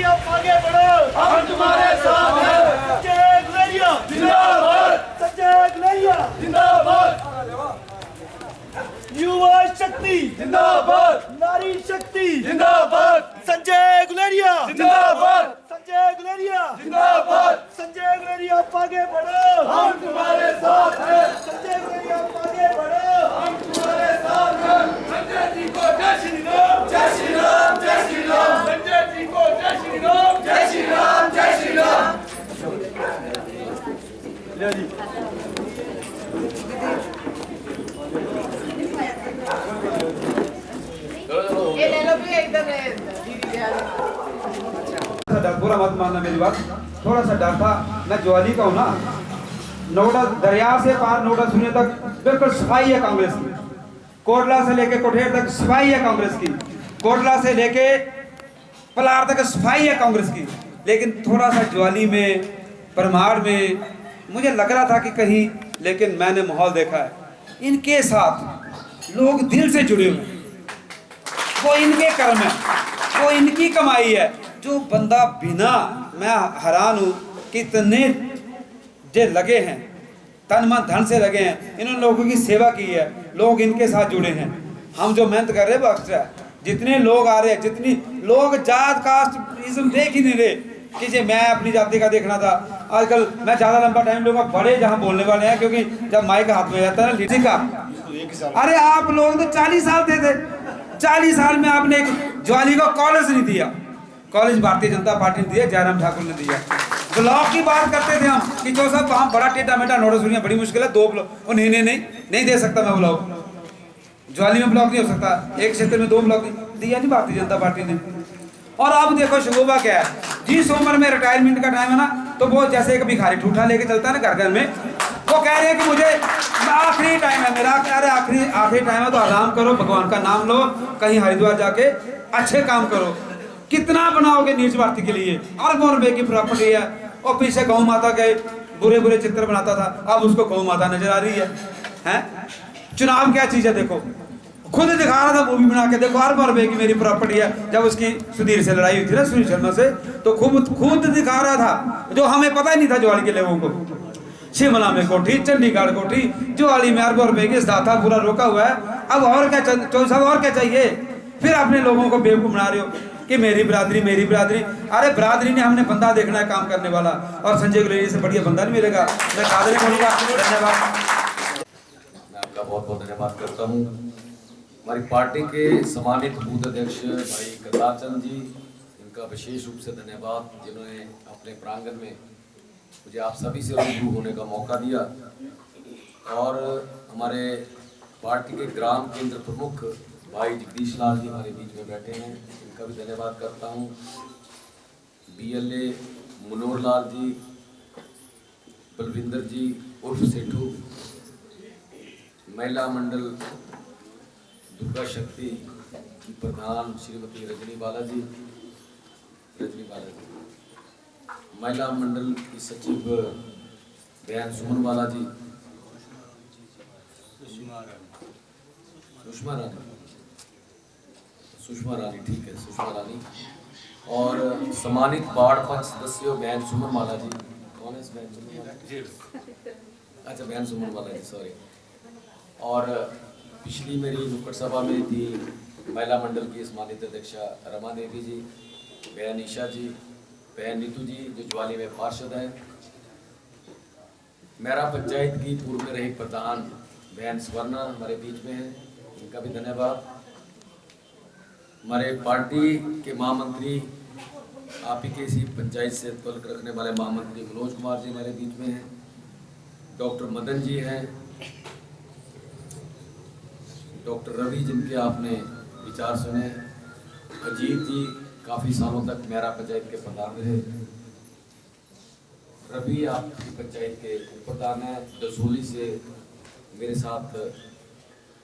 आप आगे बढ़ो, हम तुम्हारे साथ हैं। संजय गुलेरिया जिंदाबाद, संजय गुलेरिया, जिंदाबाद, युवा शक्ति, जिंदाबाद, नारी शक्ति, जिंदाबाद, संजय गुलेरिया, जिंदाबाद, संजय गुलेरिया, जिंदाबाद, संजय गुलेरिया आप आगे बढ़ो, हम तुम्हारे साथ हैं। संजय गुलेरिया आप आगे बढ़ो, हम तुम्हारे साथ हैं। संजय जी को जय श्री राम, जय श्री राम, जय श्री राम। संजय जी को जय श्री राम, जय श्री राम, जय श्री राम। ये ले लो भी एकदम बुरा मत मानना मेरी बात, थोड़ा सा डर था। मैं ज्वाली का हूँ ना, नोडा दरिया से पार नोडा सुने तक बिल्कुल सफाई है कांग्रेस की। कोटला से लेके कोठेर तक सफाई है कांग्रेस की। कोटला से लेके पलार तक सफाई है कांग्रेस की। लेकिन थोड़ा सा ज्वाली में, परमार में मुझे लग रहा था कि कहीं, लेकिन मैंने माहौल देखा है, इनके साथ लोग दिल से जुड़े हुए हैं। वो इनके कर्म है, वो इनकी कमाई है। जो बंदा बिना, मैं हैरान हूँ कि इतने जे लगे हैं, तन मन धन से लगे हैं, इन्होंने लोगों की सेवा की है, लोग इनके साथ जुड़े हैं। हम जो मेहनत कर रहे हैं वो एक्स्ट्रा है। जितने लोग आ रहे हैं, जितनी लोग जात कास्ट इज्म देख ही नहीं रहे कि जे मैं अपनी जाति का देखना था। आजकल मैं ज़्यादा लंबा टाइम लूँगा, बड़े जहाँ बोलने वाले हैं, क्योंकि जब माइक हाथ में जाता है ना लीची का, अरे आप लोग तो 40 साल थे 40 साल में आपने एक ज्वाली को कॉलेज नहीं दिया। कॉलेज भारतीय जनता पार्टी ने दिया, जयराम ठाकुर ने दिया। ब्लॉक की बात करते थे हम कि जो सब वहाँ बड़ा टेढ़ा मेढ़ा नोटिस सुनिए, बड़ी मुश्किल है 2 ब्लॉक, और नहीं दे सकता मैं ब्लॉक। ज्वाली में ब्लॉक नहीं हो सकता, एक क्षेत्र में 2 ब्लॉक दिया नहीं भारतीय जनता पार्टी ने। और अब देखो शगोबा क्या है, जिस उम्र में रिटायरमेंट का टाइम है ना, तो वो जैसे एक भिखारी ठूठा लेके चलता है ना घर घर में, वो कह रहे हैं कि मुझे आखिरी टाइम है मेरा। अरे आखिरी टाइम है तो आराम करो, भगवान का नाम लो, कहीं हरिद्वार जाके अच्छे काम करो। कितना बनाओगे नीच भारती के लिए? अरबों रुपए की प्रॉपर्टी है। और पीछे गौ माता के बुरे बुरे चित्र बनाता था, अब उसको गौ माता नजर आ रही है, हैं? चुनाव क्या चीज है देखो, खुद दिखा रहा था मूवी बना के, देखो अरबों रुपए की मेरी प्रॉपर्टी है। जब उसकी सुधीर से लड़ाई हुई थी ना, सुनील शर्मा से, तो खुद दिखा रहा था, जो हमें पता ही नहीं था ज्वाली के लोगों को। शिमला में कोठी, चंडीगढ़ कोठी, ज्वाली में अरबों रुपए की दाता पूरा रोका हुआ है। अब और क्या साहब, और क्या चाहिए? फिर अपने लोगों को बेवकूफ बना रहे हो कि मेरी बिरादरी, मेरी बिरादरी। अरे बिरादरी ने हमने बंदा देखना है काम करने वाला, और संजय गुलेरिया से बढ़िया बंदा नहीं मिलेगा। मैं कादरी बोलूँगा। धन्यवाद। मैं आपका बहुत बहुत धन्यवाद करता हूँ। हमारी पार्टी के सम्मानित बूथ अध्यक्ष भाई करतार चंद जी, इनका विशेष रूप से धन्यवाद, जिन्होंने अपने प्रांगण में मुझे आप सभी से रूबरू होने का मौका दिया। और हमारे पार्टी के ग्राम केंद्र प्रमुख भाई जगदीश लाल जी हमारे बीच में बैठे हैं, इनका भी धन्यवाद करता हूँ। BLA मनोहर लाल जी, बलविंदर जी उर्फ सेठू, महिला मंडल दुर्गा शक्ति की प्रधान श्रीमती रजनी बालाजी, महिला मंडल की सचिव बहन सुमन बालाजी, सुषमा रानी, ठीक है, सुषमा रानी, और सम्मानित वार्ड पंच सदस्यों बहन सुमन बालाजी। कौन है इस बहन सुमन बालाजी? अच्छा, बहन सुमन बालाजी, सॉरी। और पिछली मेरी नुक्कड़ सभा में थी महिला मंडल की सम्मानित अध्यक्षा रमा देवी जी, बहन ईशा जी, बहन नीतू जी जो ज्वाली में पार्षद हैं, मेरा पंचायत की पूर्व में रही प्रधान बहन स्वर्णा हमारे बीच में है, इनका भी धन्यवाद। हमारे पार्टी के महामंत्री, आप ही के इसी पंचायत से तल्लुक रखने वाले महामंत्री मनोज कुमार जी हमारे बीच में हैं, डॉक्टर मदन जी हैं, डॉक्टर रवि जिनके आपने विचार सुने, अजीत जी काफ़ी सालों तक मेरा पंचायत के प्रधान रहे, रवि आपकी पंचायत के प्रधान हैं, दसूली से मेरे साथ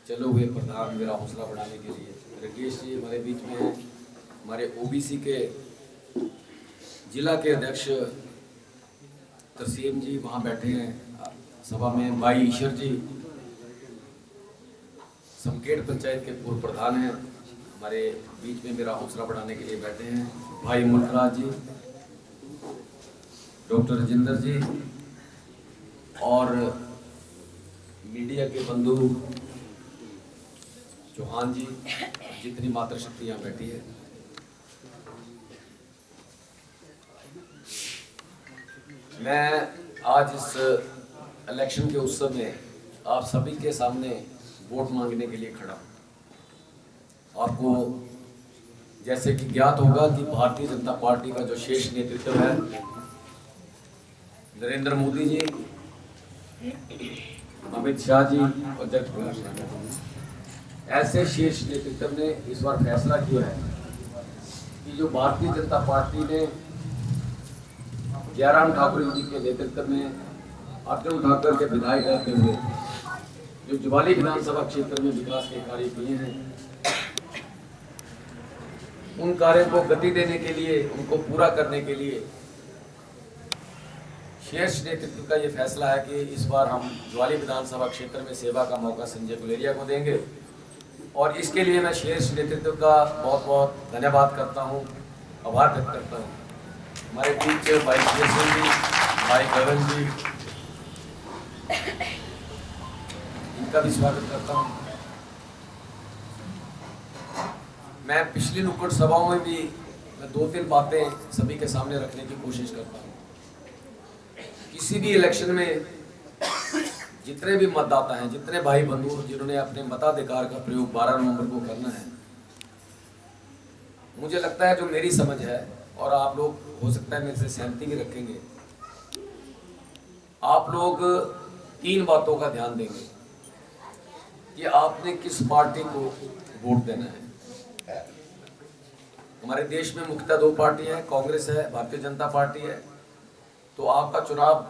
चले हुए प्रधान मेरा हौसला बढ़ाने के लिए, राकेश जी हमारे बीच में हैं, हमारे OBC के जिला के अध्यक्ष तरसीम जी वहाँ बैठे हैं सभा में, भाई ईश्वर जी समकेट पंचायत के पूर्व प्रधान हैं, हमारे बीच में मेरा हौसला बढ़ाने के लिए बैठे हैं भाई मुल्कराज जी, डॉक्टर राजेंद्र जी और मीडिया के बंधु चौहान जी, जितनी मातृशक्ति यहाँ बैठी है। मैं आज इस इलेक्शन के उत्सव में आप सभी के सामने वोट मांगने के लिए खड़ा हूँ। आपको जैसे कि ज्ञात होगा कि भारतीय जनता पार्टी का जो शीर्ष नेतृत्व है, नरेंद्र मोदी जी, अमित शाह जी और जगत प्रकाश नड्डा जी, ऐसे शीर्ष नेतृत्व ने इस बार फैसला किया है कि जो भारतीय जनता पार्टी ने जयराम ठाकुर जी के नेतृत्व में अर्जुन ठाकुर के विधायक रहते हुए जो ज्वाली विधानसभा क्षेत्र में विकास के कार्य किए हैं, उन कार्यों को गति देने के लिए, उनको पूरा करने के लिए शीर्ष नेतृत्व का ये फैसला है कि इस बार हम ज्वाली विधानसभा क्षेत्र में सेवा का मौका संजय गुलेरिया को देंगे। और इसके लिए मैं शीर्ष नेतृत्व का बहुत बहुत धन्यवाद करता हूँ, आभार व्यक्त करता हूँ। हमारे बीच भाई सिंह जी, भाई गगन जी, इनका भी स्वागत करता हूँ। मैं पिछली नुक्कड़ सभाओं में भी मैं 2-3 बातें सभी के सामने रखने की कोशिश करता हूँ। किसी भी इलेक्शन में जितने भी मतदाता हैं, जितने भाई बंधु जिन्होंने अपने मताधिकार का प्रयोग 12 नवंबर को करना है, मुझे लगता है जो मेरी समझ है और आप लोग हो सकता है मेरे से सहमति भी रखेंगे, आप लोग 3 बातों का ध्यान देंगे कि आपने किस पार्टी को वोट देना है। हमारे देश में मुख्यतः 2 पार्टी हैं, कांग्रेस है, भारतीय जनता पार्टी है। तो आपका चुनाव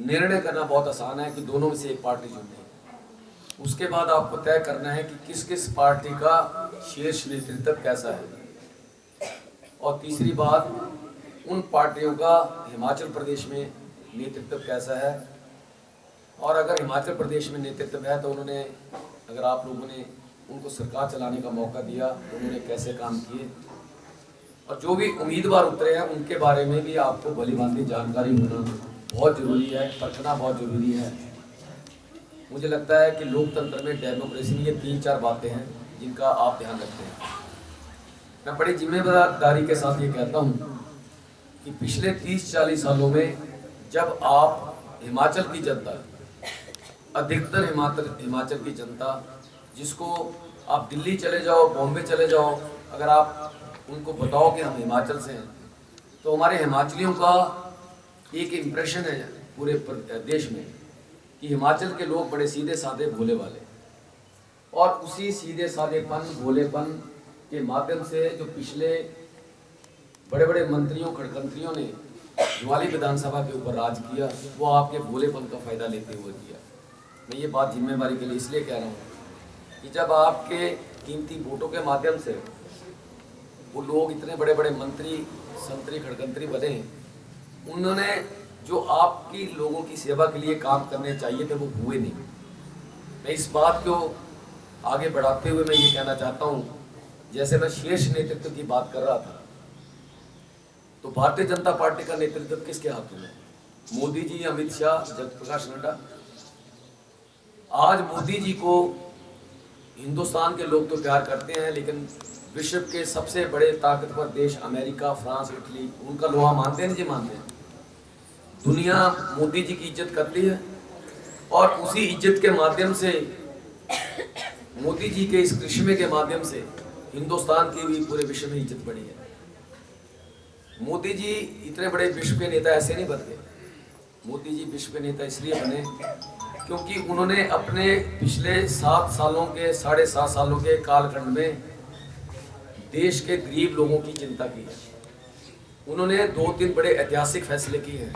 निर्णय करना बहुत आसान है कि दोनों में से एक पार्टी चुननी। उसके बाद आपको तय करना है कि किस किस पार्टी का शीर्ष नेतृत्व कैसा है। और तीसरी बात, उन पार्टियों का हिमाचल प्रदेश में नेतृत्व कैसा है। और अगर हिमाचल प्रदेश में नेतृत्व है तो उन्होंने, अगर आप लोगों ने उनको सरकार चलाने का मौका दिया, उन्होंने कैसे काम किए। और जो भी उम्मीदवार उतरे हैं उनके बारे में भी आपको भलीभांति जानकारी होना बहुत जरूरी है, परखना बहुत जरूरी है। मुझे लगता है कि लोकतंत्र में, डेमोक्रेसी में ये 3-4 बातें हैं जिनका आप ध्यान रखते हैं। मैं बड़ी जिम्मेदारी के साथ ये कहता हूँ कि पिछले 30-40 सालों में जब आप हिमाचल की जनता, अधिकतर हिमाचल की जनता, जिसको आप दिल्ली चले जाओ, बॉम्बे चले जाओ, अगर आप उनको बताओ कि हम हिमाचल से हैं, तो हमारे हिमाचलियों का एक इम्प्रेशन है पूरे देश में कि हिमाचल के लोग बड़े सीधे साधे भोले वाले। और उसी सीधे साधेपन, भोलेपन के माध्यम से जो पिछले बड़े बड़े मंत्रियों, खड़कंत्रियों ने ज्वाली विधानसभा के ऊपर राज किया, वो आपके भोलेपन का फायदा लेते हुए किया। मैं ये बात जिम्मेवारी के लिए इसलिए कह रहा हूँ कि जब आपके कीमती वोटों के माध्यम से वो लोग इतने बड़े बड़े मंत्री, संतरी, खड़कंतरी बने, उन्होंने जो आपकी लोगों की सेवा के लिए काम करने चाहिए थे वो हुए नहीं। मैं इस बात को आगे बढ़ाते हुए मैं ये कहना चाहता हूँ, जैसे मैं शीर्ष नेतृत्व की बात कर रहा था, तो भारतीय जनता पार्टी का नेतृत्व किसके हाथों में? मोदी जी, अमित शाह, जगत प्रकाश नड्डा। आज मोदी जी को हिंदुस्तान के लोग तो प्यार करते हैं, लेकिन विश्व के सबसे बड़े ताकतवर देश अमेरिका, फ्रांस, इटली, उनका लोहा मानते हैं, जी मानते हैं। दुनिया मोदी जी की इज्जत करती है और उसी इज्जत के माध्यम से, मोदी जी के इस करिश्मे के माध्यम से हिंदुस्तान की भी पूरे विश्व में इज्जत बढ़ी है। मोदी जी इतने बड़े विश्व के नेता ऐसे नहीं बनते। मोदी जी विश्व के नेता इसलिए बने क्योंकि उन्होंने अपने पिछले 7 सालों के, 7.5 सालों के कालखंड में देश के गरीब लोगों की चिंता की है। उन्होंने 2-3 बड़े ऐतिहासिक फैसले किए हैं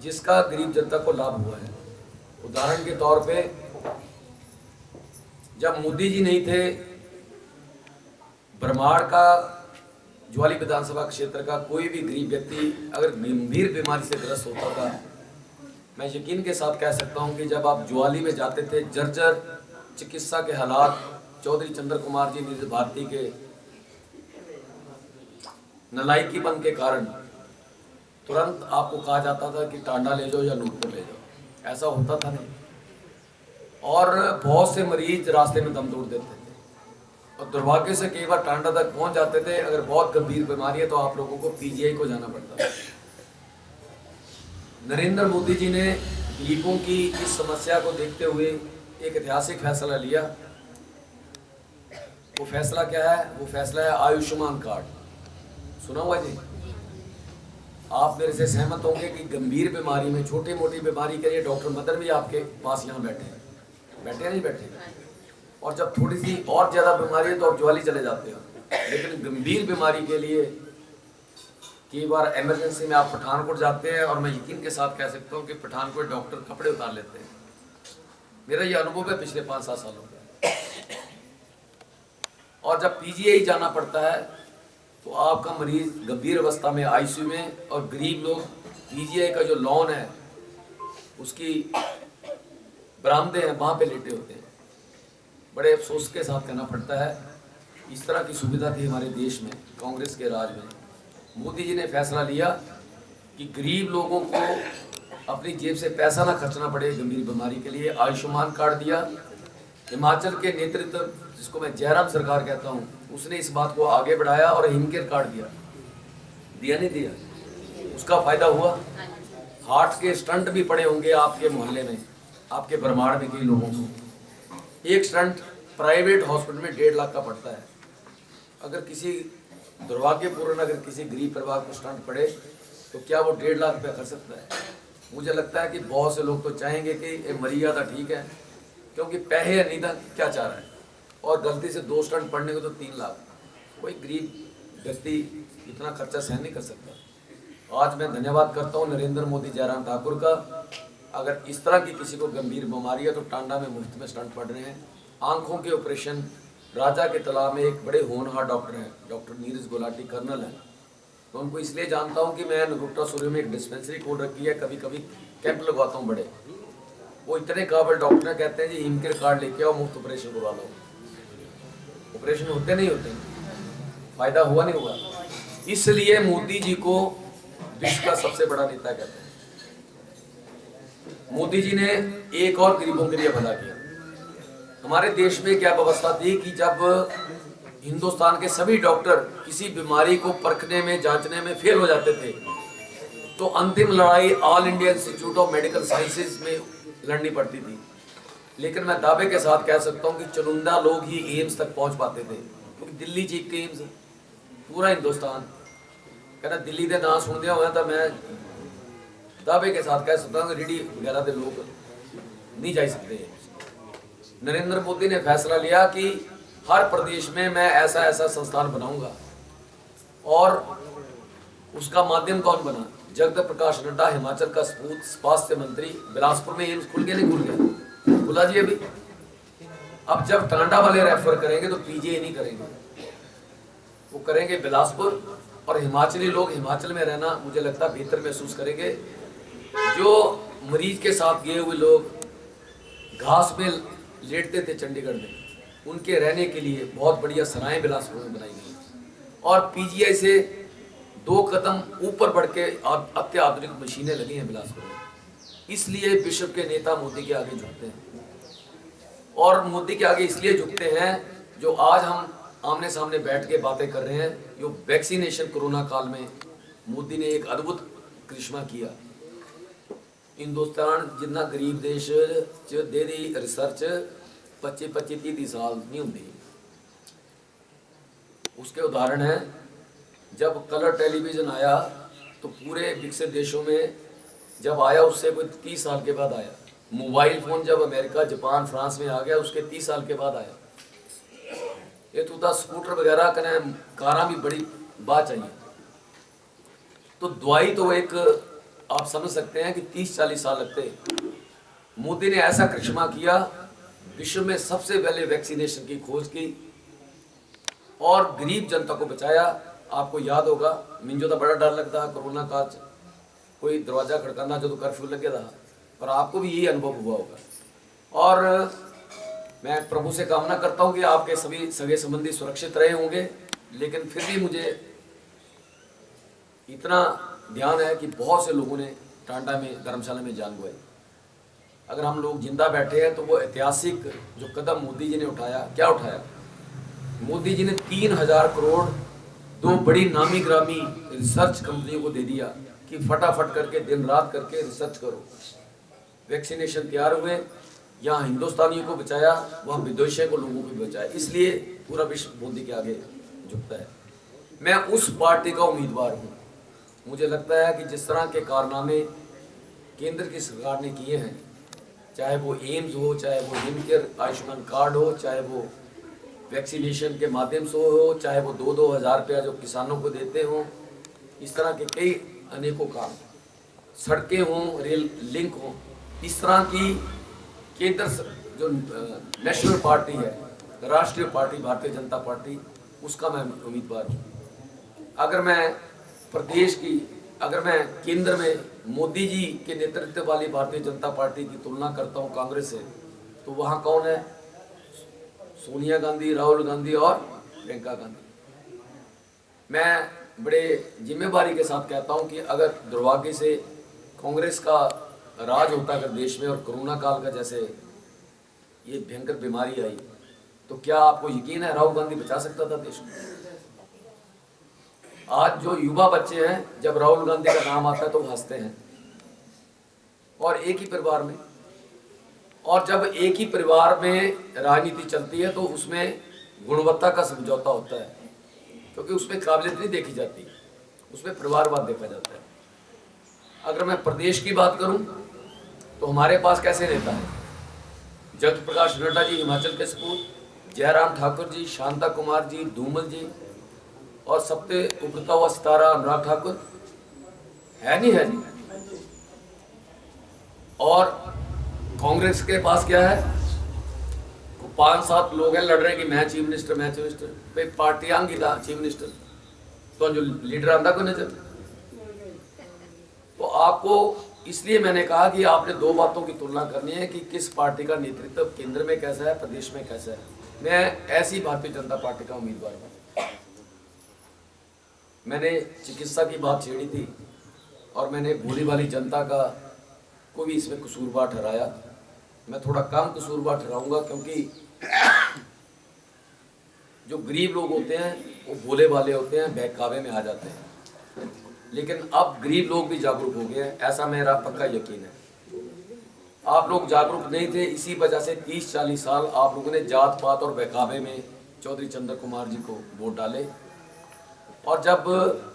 जिसका गरीब जनता को लाभ हुआ है। उदाहरण के तौर पे, जब मोदी जी नहीं थे, ब्रह्मांड का, ज्वाली विधानसभा क्षेत्र का कोई भी गरीब व्यक्ति अगर गंभीर बीमारी से ग्रस्त होता था, मैं यकीन के साथ कह सकता हूं कि जब आप ज्वाली में जाते थे, जर्जर चिकित्सा के हालात, चौधरी चंद्र कुमार जी नीरज भारती के नालायकीपन के कारण तुरंत आपको कहा जाता था कि टांडा ले जाओ या नूरपुर ले जाओ, ऐसा होता था नहीं। और बहुत से मरीज रास्ते में दम तोड़ देते थे और दुर्भाग्य से कई बार टांडा तक पहुंच जाते थे। अगर बहुत गंभीर बीमारी है तो आप लोगों को पीजीआई को जाना पड़ता है। नरेंद्र मोदी जी ने गरीबों की इस समस्या को देखते हुए एक ऐतिहासिक फैसला लिया। वो फैसला क्या है? वो फैसला है आयुष्मान कार्ड। सुना हुआ जी? आप मेरे से सहमत होंगे कि गंभीर बीमारी में, छोटी मोटी बीमारी के लिए डॉक्टर मदन भी आपके पास यहाँ बैठे हैं, बैठे नहीं बैठे? और जब थोड़ी सी और ज्यादा बीमारी है तो आप ज्वाली चले जाते हो, लेकिन गंभीर बीमारी के लिए कई बार इमरजेंसी में आप पठानकोट जाते हैं और मैं यकीन के साथ कह सकता हूँ कि पठानकोट डॉक्टर कपड़े उतार लेते हैं। मेरा ये अनुभव है पिछले 5-7 सालों का। और जब पीजीआई जाना पड़ता है तो आपका मरीज गंभीर अवस्था में आईसीयू में, और गरीब लोग पीजीआई का जो लॉन है उसकी बरामदे हैं वहाँ पे लेटे होते हैं। बड़े अफसोस के साथ कहना पड़ता है, इस तरह की सुविधा थी हमारे देश में कांग्रेस के राज में। मोदी जी ने फैसला लिया कि गरीब लोगों को अपनी जेब से पैसा ना खर्चना पड़े गंभीर बीमारी के लिए। आयुष्मान कार्ड दिया। हिमाचल के नेतृत्व, जिसको मैं जयराम सरकार कहता हूँ, उसने इस बात को आगे बढ़ाया और हिमकेयर कार्ड दिया। दिया नहीं दिया? उसका फायदा हुआ। हार्ट के स्टंट भी पड़े होंगे आपके मोहल्ले में, आपके बरमाड़ में कई लोगों को। एक स्टंट प्राइवेट हॉस्पिटल में 1.5 लाख का पड़ता है। अगर किसी दुर्भाग्यपूर्ण अगर किसी गरीब परिवार को स्टंट पड़े तो क्या वो 1.5 लाख रुपया कर सकता है? मुझे लगता है कि बहुत से लोग तो चाहेंगे कि ये मरिया था ठीक है, क्योंकि पैसे है नहीं था, क्या चाह रहा है, और गलती से 2 स्टंट पड़ने को तो 3 लाख। कोई गरीब व्यक्ति इतना खर्चा सहन नहीं कर सकता। आज मैं धन्यवाद करता हूँ नरेंद्र मोदी जयराम ठाकुर का। अगर इस तरह की किसी को गंभीर बीमारी है तो टांडा में मुफ्त में स्टंट पड़ रहे हैं। आंखों के ऑपरेशन राजा के तालाब में एक बड़े होनहार डॉक्टर हैं, डॉक्टर नीरज गुलाटी, कर्नल हैं। तो उनको इसलिए जानता हूँ कि मैं नगुट्टा सूर्य में एक डिस्पेंसरी खोल रखी है, कभी कभी कैंप लगवाता हूँ बड़े। वो इतने काबिल डॉक्टर हैं, कहते हैं जी हिमकेयर कार्ड लेके आओ, मुफ्त ऑपरेशन करवा लो। ऑपरेशन होते नहीं होते, फायदा हुआ नहीं हुआ। इसलिए मोदी जी को विश्व का सबसे बड़ा नेता कहते हैं। मोदी जी ने एक और गरीबों के लिए भला किया। हमारे देश में क्या व्यवस्था थी कि जब हिंदुस्तान के सभी डॉक्टर किसी बीमारी को परखने में, जांचने में फेल हो जाते थे तो अंतिम लड़ाई all India institute of medical sciences में लड़नी पड़ती थी। लेकिन मैं दावे के साथ कह सकता हूं कि चुनिंदा लोग ही एम्स तक पहुंच पाते थे, क्योंकि दिल्ली च एक एम्स, पूरा हिंदुस्तान कहना दिल्ली के नाम सुनते हुए तो मैं दावे के साथ कह सकता हूँ कि रेडी वगैरह के लोग नहीं जा सकते। नरेंद्र मोदी ने फैसला लिया कि हर प्रदेश में मैं ऐसा ऐसा संस्थान बनाऊंगा, और उसका माध्यम कौन बना? जगत प्रकाश नड्डा, हिमाचल का स्वास्थ्य मंत्री। बिलासपुर में एम्स खुल गया नहीं खुल गया? खुला जी अभी। अब जब टांडा वाले रेफर करेंगे तो पीजीआई नहीं करेंगे, वो करेंगे बिलासपुर। और हिमाचली लोग हिमाचल में रहना मुझे लगता है बेहतर महसूस करेंगे। जो मरीज के साथ गए हुए लोग घास में लेटते थे चंडीगढ़ में, उनके रहने के लिए बहुत बढ़िया सराएं बिलासपुर में बनाई गई, और पीजीआई से 2 कदम ऊपर बढ़ के अत्याधुनिक मशीनें लगी हैं बिलासपुर में। इसलिए विश्व के नेता मोदी के आगे झुकते हैं, और मोदी के आगे इसलिए झुकते हैं जो आज हम आमने सामने बैठ के बातें कर रहे हैं। जो वैक्सीनेशन कोरोना काल में मोदी ने एक अद्भुत करिश्मा किया। हिंदुस्तान जितना गरीब देश च दे दी रिसर्च 25-30 साल नहीं होंगी। उसके उदाहरण है, जब कलर टेलीविज़न आया तो पूरे विकसित देशों में जब आया उससे कोई 30 साल के बाद आया। मोबाइल फ़ोन जब अमेरिका, जापान, फ्रांस में आ गया उसके 30 साल के बाद आया। ये तो स्कूटर वगैरह कने कारा भी बड़ी बात चाहिए। तो दवाई तो एक आप समझ सकते हैं कि 30-40 साल लगते। मोदी ने ऐसा करिश्मा किया, विश्व में सबसे पहले वैक्सीनेशन की खोज की और गरीब जनता को बचाया। आपको याद होगा मुझे तो बड़ा डर लगता है कोरोना का, कोई दरवाज़ा खड़काना जो तो कर्फ्यू लगे था, पर आपको भी यही अनुभव हुआ होगा। और मैं प्रभु से कामना करता हूँ कि आपके सभी सगे संबंधी सुरक्षित रहे होंगे, लेकिन फिर भी मुझे इतना ध्यान है कि बहुत से लोगों ने टांडा में धर्मशाला में जान गंवाई। अगर हम लोग जिंदा बैठे हैं तो वो ऐतिहासिक जो कदम मोदी जी ने उठाया, क्या उठाया? मोदी जी ने 3000 करोड़ दो बड़ी नामी ग्रामी रिसर्च कंपनियों को दे दिया कि फटाफट करके दिन रात करके रिसर्च करो। वैक्सीनेशन तैयार हुए, यहाँ हिंदुस्तानियों को बचाया, वहाँ विदेशियों को लोगों को बचाया। इसलिए पूरा विश्व मोदी के आगे झुकता है। मैं उस पार्टी का उम्मीदवार हूँ। मुझे लगता है कि जिस तरह के कारनामे केंद्र की सरकार ने किए हैं, चाहे वो एम्स हो, चाहे वो हिमकेयर आयुष्मान कार्ड हो, चाहे वो वैक्सीनेशन के माध्यम से हो, चाहे वो 2-2 हज़ार रुपया जो किसानों को देते हों, इस तरह के कई अनेकों काम, सड़कें हों, रेल लिंक हों, इस तरह की केंद्र जो नेशनल पार्टी है, राष्ट्रीय पार्टी भारतीय जनता पार्टी, उसका मैं उम्मीदवार हूँ। अगर मैं केंद्र में मोदी जी के नेतृत्व वाली भारतीय जनता पार्टी की तुलना करता हूँ कांग्रेस से, तो वहाँ कौन है? सोनिया गांधी, राहुल गांधी और प्रियंका गांधी। मैं बड़े जिम्मेदारी के साथ कहता हूँ कि अगर दुर्भाग्य से कांग्रेस का राज होता अगर देश में और कोरोना काल का जैसे ये भयंकर बीमारी आई, तो क्या आपको यकीन है राहुल गांधी बचा सकता था देश को? आज जो युवा बच्चे हैं, जब राहुल गांधी का नाम आता है तो वो हंसते हैं, और एक ही परिवार में, और जब एक ही परिवार में राजनीति चलती है तो उसमें गुणवत्ता का समझौता होता है, क्योंकि उसमें काबिलियत नहीं देखी जाती, उसमें परिवारवाद देखा जाता है। अगर मैं प्रदेश की बात करूं तो हमारे पास कैसे नेता है? जगत प्रकाश नड्डा जी हिमाचल के सपूत, जयराम ठाकुर जी, शांता कुमार जी, धूमल जी, और सबसे उभरता हुआ सितारा अनुराग ठाकुर है, नहीं है जी? और कांग्रेस के पास क्या है? 5-7 लोग हैं लड़ रहे हैं कि मैं चीफ मिनिस्टर, पार्टी आंगी था चीफ मिनिस्टर, तो जो लीडर आंदा को नजर। तो आपको इसलिए मैंने कहा कि आपने 2 बातों की तुलना करनी है कि किस पार्टी का नेतृत्व केंद्र में कैसा है, प्रदेश में कैसा है। मैं ऐसी भारतीय जनता पार्टी का उम्मीदवार हूँ। मैंने चिकित्सा की बात छेड़ी थी और मैंने भोली भाली जनता का को भी इसमें कसूरवार ठहराया। मैं थोड़ा कम कसूरवार ठहराऊंगा, क्योंकि जो गरीब लोग होते हैं वो भोले भाले होते हैं, बहकावे में आ जाते हैं, लेकिन अब गरीब लोग भी जागरूक हो गए हैं, ऐसा मेरा पक्का यकीन है। आप लोग जागरूक नहीं थे, इसी वजह से 30-40 साल आप लोगों ने जात पात और बहकावे में चौधरी चंद्र कुमार जी को वोट डाले, और जब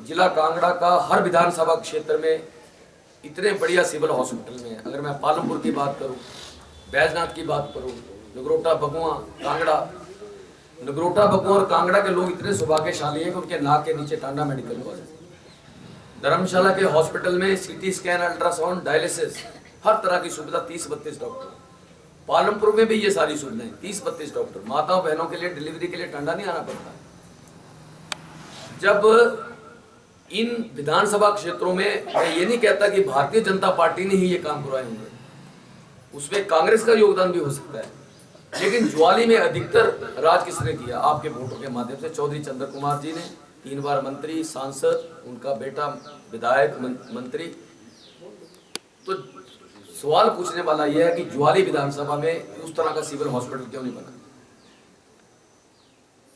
जिला कांगड़ा का हर विधानसभा क्षेत्र में इतने बढ़िया सिविल हॉस्पिटल में, अगर मैं पालमपुर की बात करूं, बैजनाथ की बात करूं, नगरोटा, बगुआ, कांगड़ा, नगरोटा, बगुआ और कांगड़ा के लोग इतने सौभाग्यशाली हैं कि उनके नाक के नीचे टांडा मेडिकल कॉलेज, धर्मशाला के हॉस्पिटल में सीटी स्कैन, अल्ट्रासाउंड, डायलिसिस, हर तरह की सुविधा, 30-32 डॉक्टर। पालमपुर में भी ये सारी सुविधाएं, 30-32 डॉक्टर। माताओं बहनों के लिए डिलीवरी के लिए टांडा नहीं आना पड़ता। जब इन विधानसभा क्षेत्रों में, मैं ये नहीं कहता कि भारतीय जनता पार्टी ने ही ये काम करवाए होंगे, उसमें कांग्रेस का योगदान भी हो सकता है, लेकिन ज्वाली में अधिकतर राज किसने किया? आपके वोटों के माध्यम से चौधरी चंद्र कुमार जी ने, 3 बार मंत्री, सांसद, उनका बेटा विधायक, मंत्री। तो सवाल पूछने वाला यह है कि ज्वाली विधानसभा में उस तरह का सिविल हॉस्पिटल क्यों नहीं बना?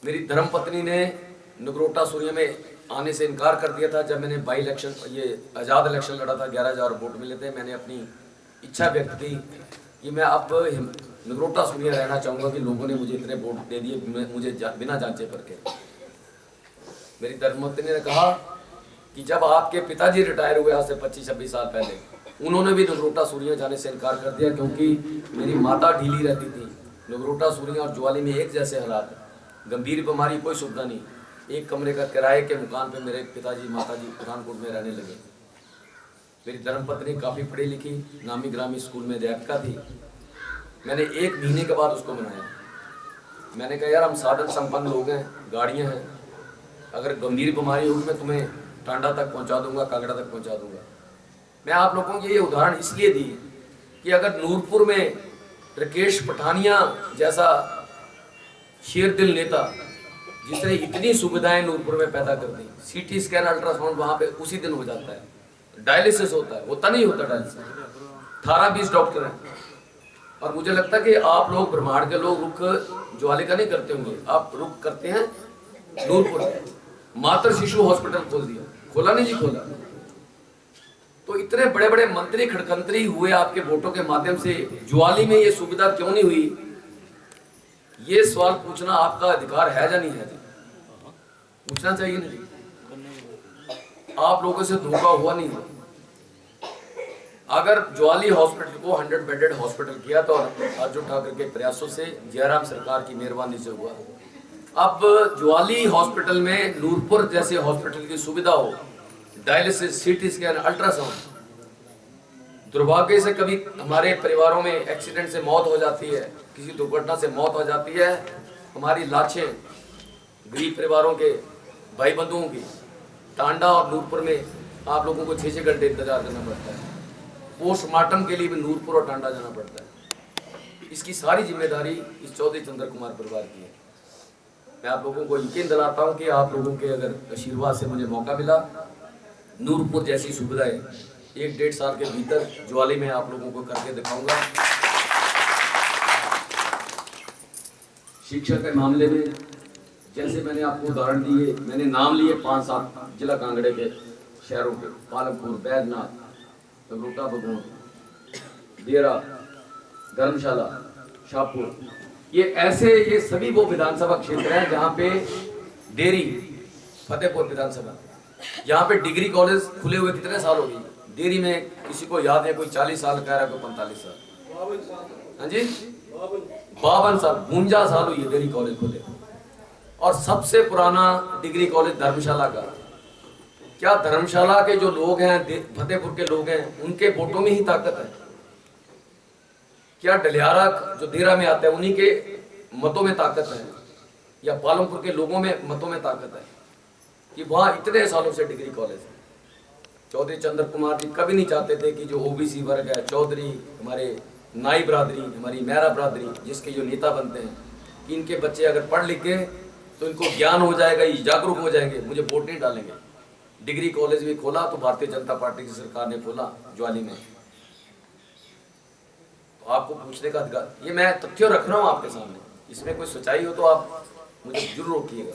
मेरी धर्मपत्नी ने नगरोटा सूर्य में आने से इनकार कर दिया था जब मैंने बाई इलेक्शन, ये आज़ाद इलेक्शन लड़ा था, 11,000 वोट मिले थे। मैंने अपनी इच्छा व्यक्त की कि मैं अब नगरोटा सूर्य रहना चाहूँगा कि लोगों ने मुझे इतने वोट दे दिए, मुझे बिना जांचे करके। मेरी धर्मपत्नी ने कहा कि जब आपके पिताजी रिटायर हुए आज से 25-26 साल पहले, उन्होंने भी नगरोटा सूर्य जाने से इनकार कर दिया, क्योंकि मेरी माता ढीली रहती थी। नगरोटा सूर्य और ज्वाली में एक जैसे हालात, गंभीर बीमारी, कोई सुविधा नहीं। एक कमरे का किराए के मकान पे मेरे पिताजी माताजी पठानकोट में रहने लगे। मेरी धर्मपत्नी काफ़ी पढ़ी लिखी, नामी ग्रामी स्कूल में अध्यापिका थी। मैंने 1 महीने के बाद उसको बनाया। मैंने कहा यार हम साधन संपन्न लोग हैं, गाड़ियाँ हैं, अगर गंभीर बीमारी होगी मैं तुम्हें टांडा तक पहुँचा दूँगा, कांगड़ा तक पहुँचा दूँगा। मैं आप लोगों को ये उदाहरण इसलिए दी कि अगर नूरपुर में राकेश पठानिया जैसा शेर दिल नेता जिसने इतनी सुविधाएं नूरपुर में पैदा कर दी, सीटी स्कैन अल्ट्रासाउंड वहां पे उसी दिन हो जाता है, डायलिसिस होता है, होता नहीं होता डायलिसिस, 18-20 डॉक्टर हैं। और मुझे लगता है कि आप लोग ब्रह्मांड के लोग रुख ज्वाली का नहीं करते होंगे, आप रुख करते हैं नूरपुर। मातृ शिशु हॉस्पिटल खोल दिया, खोला नहीं जी खोला। तो इतने बड़े बड़े मंत्री खड़कंत्री हुए आपके वोटों के माध्यम से, ज्वाली में ये सुविधा क्यों नहीं हुई? ये सवाल पूछना आपका अधिकार है या नहीं है? पूछना चाहिए नहीं? आप लोगों से धोखा हुआ नहीं हुआ? अगर ज्वाली हॉस्पिटल को 100 बेडेड हॉस्पिटल किया तो अर्जुन ठाकरे के प्रयासों से, जयराम सरकार की मेहरबानी से हुआ। अब ज्वाली हॉस्पिटल में नूरपुर जैसे हॉस्पिटल की सुविधा हो, डायलिसिस, सीटी स्कैन, अल्ट्रासाउंड। दुर्भाग्य से कभी हमारे परिवारों में एक्सीडेंट से मौत हो जाती है, किसी दुर्घटना से मौत हो जाती है, हमारी लाशें गरीब परिवारों के भाई बंधुओं की टांडा और नूरपुर में आप लोगों को 6-6 घंटे इंतजार करना पड़ता है। पोस्टमार्टम के लिए भी नूरपुर और टांडा जाना पड़ता है। इसकी सारी जिम्मेदारी इस चौधरी चंद्र कुमार परिवार की है। मैं आप लोगों को यकीन दिलाता हूं कि आप लोगों के अगर आशीर्वाद से मुझे मौका मिला, नूरपुर जैसी सुविधाएं 1-1.5 साल के भीतर ज्वाली में आप लोगों को करके दिखाऊंगा। शिक्षा के मामले में जैसे मैंने आपको उदाहरण दिए, मैंने नाम लिए 5-7 जिला कांगड़े के शहरों के, पालमपुर, बैजनाथ, तगरोटा, बगोन, देरा, धर्मशाला, शाहपुर, ये सभी वो विधानसभा क्षेत्र हैं जहाँ पे डेरी, फतेहपुर विधानसभा, यहाँ पे डिग्री कॉलेज खुले हुए कितने साल हो गए? डेरी में किसी को याद है? कोई 40 साल कह रहा है, कोई 45 साल। हाँ जी, 52 साल, 52 साल हुई है डेरी कॉलेज खुले। और सबसे पुराना डिग्री कॉलेज धर्मशाला का। क्या धर्मशाला के जो लोग हैं, फतेहपुर के लोग हैं, उनके वोटों में ही ताकत है? क्या डलियारा जो देरा में आता है उन्हीं के मतों में ताकत है? या पालमपुर के लोगों में मतों में ताकत है कि वहां इतने सालों से डिग्री कॉलेज है? चौधरी चंद्र कुमार जी कभी नहीं चाहते थे कि जो ओबीसी वर्ग है, चौधरी, हमारे नाई बरादरी, हमारी मेहरा बरादरी, जिसके जो नेता बनते हैं, कि इनके बच्चे अगर पढ़ लिख गए तो इनको ज्ञान हो जाएगा, ये जागरूक हो जाएंगे, मुझे वोट नहीं डालेंगे। डिग्री कॉलेज भी खोला तो भारतीय जनता पार्टी की सरकार ने खोला ज्वाली में। तो आपको पूछने का अधिकार, ये मैं तथ्य रख रहा हूं आपके सामने, इसमें कोई सच्चाई हो तो आप मुझे जरूर रोकिएगा।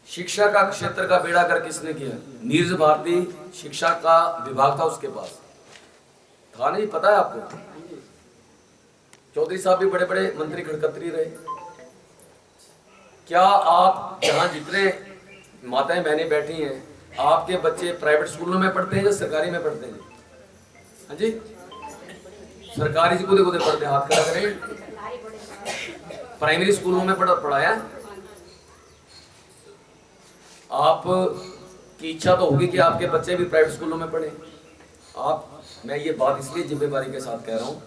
शिक्षा का क्षेत्र का बेड़ा कर किसने किया? नीरज भारती शिक्षा का विभाग था उसके पास, था नहीं? पता है आपको? चौधरी साहब भी बड़े बड़े मंत्री खड़कत्री रहे। क्या आप जहां जितने माताएं बहनें बैठी हैं, आपके बच्चे प्राइवेट स्कूलों में पढ़ते हैं या सरकारी में पढ़ते हैं? हाँ जी, सरकारी से कुदे कुदे पढ़ते हैं, हाथ खड़ा करें। प्राइमरी स्कूलों में पढ़ाया? आप की इच्छा तो होगी कि आपके बच्चे भी प्राइवेट स्कूलों में पढ़े। आप, मैं ये बात इसलिए जिम्मेदारी के साथ कह रहा हूँ,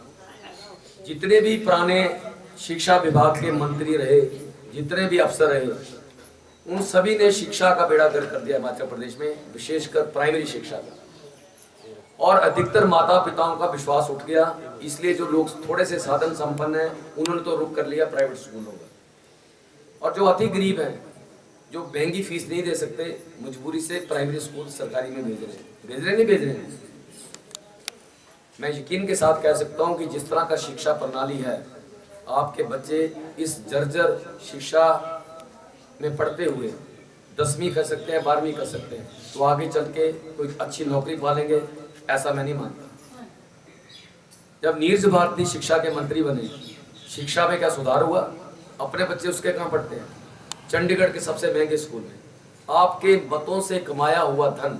जितने भी पुराने शिक्षा विभाग के मंत्री रहे, जितने भी अफसर रहे, उन सभी ने शिक्षा का बेड़ा गर्क कर दिया हिमाचल प्रदेश में, विशेषकर प्राइमरी शिक्षा का। और अधिकतर माता पिताओं का विश्वास उठ गया, इसलिए जो लोग थोड़े से साधन संपन्न हैं उन्होंने तो रुख कर लिया प्राइवेट स्कूलों का। और जो अति गरीब हैं, जो महंगी फीस नहीं दे सकते, मजबूरी से प्राइमरी स्कूल सरकारी में भेज रहे हैं। मैं यकीन के साथ कह सकता हूं कि जिस तरह का शिक्षा प्रणाली है, आपके बच्चे इस जर्जर शिक्षा में पढ़ते हुए 10वीं कर सकते हैं, 12वीं कर सकते हैं, तो आगे चल के कोई अच्छी नौकरी पालेंगे, ऐसा मैं नहीं मानता। जब नीरज भारती शिक्षा के मंत्री बने, शिक्षा में क्या सुधार हुआ? अपने बच्चे उसके कहाँ पढ़ते हैं? चंडीगढ़ के सबसे महंगे स्कूल में। आपके मतों से कमाया हुआ धन,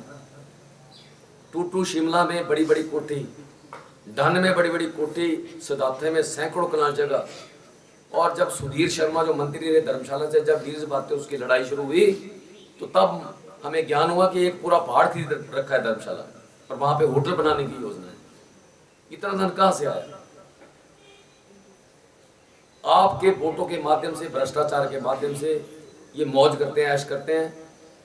टूटू शिमला में बड़ी बड़ी कोठी, डन में बड़ी बड़ी कोठी, सिद्धार्थे में सैकड़ों कनाल जगह। और जब सुधीर शर्मा जो मंत्री रहे धर्मशाला से, जब नीरज भारती उसकी लड़ाई शुरू हुई, तो तब हमें ज्ञान हुआ कि एक पूरा पहाड़ खरीद रखा है धर्मशाला और वहां पे होटल बनाने की योजना है। इतना धन कहां से आया? आपके वोटों के माध्यम से, भ्रष्टाचार के माध्यम से ये मौज करते हैं, ऐश करते हैं।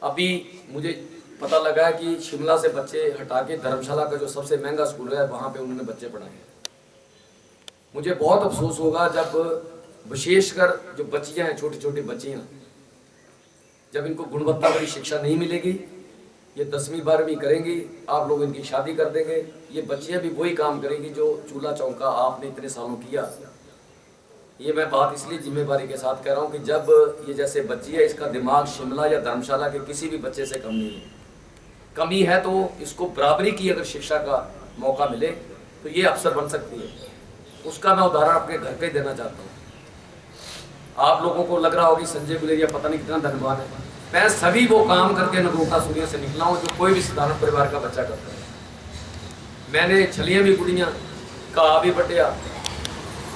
अभी मुझे पता लगा है कि शिमला से बच्चे हटा के धर्मशाला का जो सबसे महंगा स्कूल है, वहां पे उन्होंने बच्चे पढ़ाए हैं। मुझे बहुत अफसोस होगा जब विशेषकर जो बच्चियां हैं, छोटी छोटी बच्चियां, जब इनको गुणवत्ता वाली शिक्षा नहीं मिलेगी, ये 10वीं 12वीं करेंगी, आप लोग इनकी शादी कर देंगे, ये बच्चियां भी वही काम करेंगी जो चूल्हा चौका आपने इतने सालों किया। ये मैं बात इसलिए जिम्मेवारी के साथ कह रहा हूँ कि जब ये जैसे बच्ची है, इसका दिमाग शिमला या धर्मशाला के किसी भी बच्चे से कम नहीं है। कमी है तो इसको बराबरी की अगर शिक्षा का मौका मिले तो ये अफसर बन सकती है। उसका मैं उदाहरण अपने घर पे देना चाहता हूँ। आप लोगों को लग रहा होगा कि संजय गुलेरिया पता नहीं कितना धनवान है। मैं सभी वो काम करके नगरोटा सूर्य से निकला हूँ जो कोई भी साधारण परिवार का बच्चा करता है। मैंने छलियाँ भी गुड़ियाँ, कहा भी बटिया।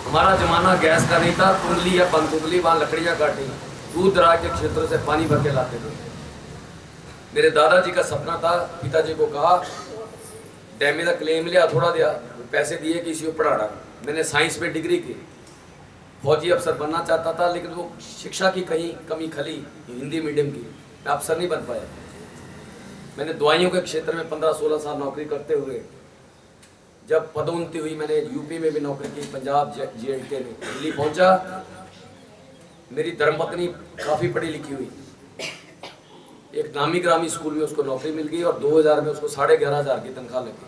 हमारा जमाना गैस का नहीं था, कुंडली या पंतुगली, वहाँ लकड़ियाँ काटी, दूर दराज के क्षेत्रों से पानी भर के लाते थे। मेरे दादाजी का सपना था, पिताजी को कहा डैमी का क्लेम लिया, थोड़ा दिया पैसे दिए कि इसी को पढ़ाना। मैंने साइंस में डिग्री की, फौजी अफसर बनना चाहता था, लेकिन वो शिक्षा की कहीं कमी खली, हिंदी मीडियम की, मैं अफसर नहीं बन पाया। मैंने दवाइयों के क्षेत्र में 15-16 साल नौकरी करते हुए जब पदोन्नति हुई, मैंने यूपी में भी नौकरी की, पंजाब J&K में, दिल्ली पहुंचा। मेरी धर्मपत्नी काफ़ी पढ़ी लिखी हुई, एक नामी ग्रामी स्कूल में उसको नौकरी मिल गई और 2000 में उसको 11,500 की तनख्वाह लगी।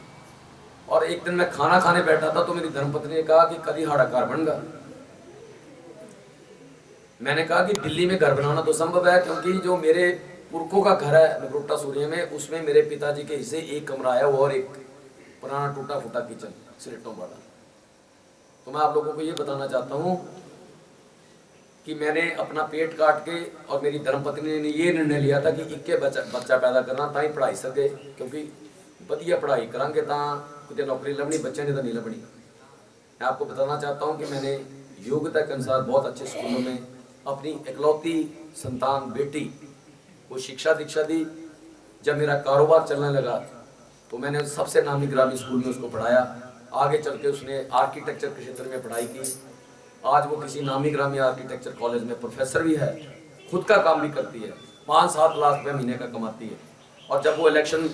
और एक दिन मैं खाना खाने बैठा था तो मेरी धर्मपत्नी ने कहा कि कभी हाड़ाकार बनगा। मैंने कहा कि दिल्ली में घर बनाना तो संभव है, क्योंकि जो मेरे पुरखों का घर है नगरोटा सूर्य में, उसमें मेरे पिताजी के हिस्से एक कमरा है और एक पुराना टूटा फूटा किचन सिलेटों वाला। तो मैं आप लोगों को ये बताना चाहता हूँ कि मैंने अपना पेट काट के और मेरी धर्मपत्नी ने ये निर्णय लिया था कि इक्के बच्चा पैदा करना ताई पढ़ाई सके, क्योंकि बढ़िया पढ़ाई करांगे तो नौकरी लभनी, बच्चे ने तो नहीं लभनी। मैं आपको बताना चाहता हूँ कि मैंने योग्यता के अनुसार बहुत अच्छे स्कूलों में अपनी इकलौती संतान बेटी को शिक्षा दीक्षा दी। जब मेरा कारोबार चलने लगा तो मैंने सबसे नामी ग्रामी स्कूल में उसको पढ़ाया। आगे चल के उसने आर्किटेक्चर के क्षेत्र में पढ़ाई की। आज वो किसी नामी ग्रामी आर्किटेक्चर कॉलेज में प्रोफेसर भी है, खुद का काम भी करती है, 5-7 लाख रुपये महीने का कमाती है। और जब वो इलेक्शन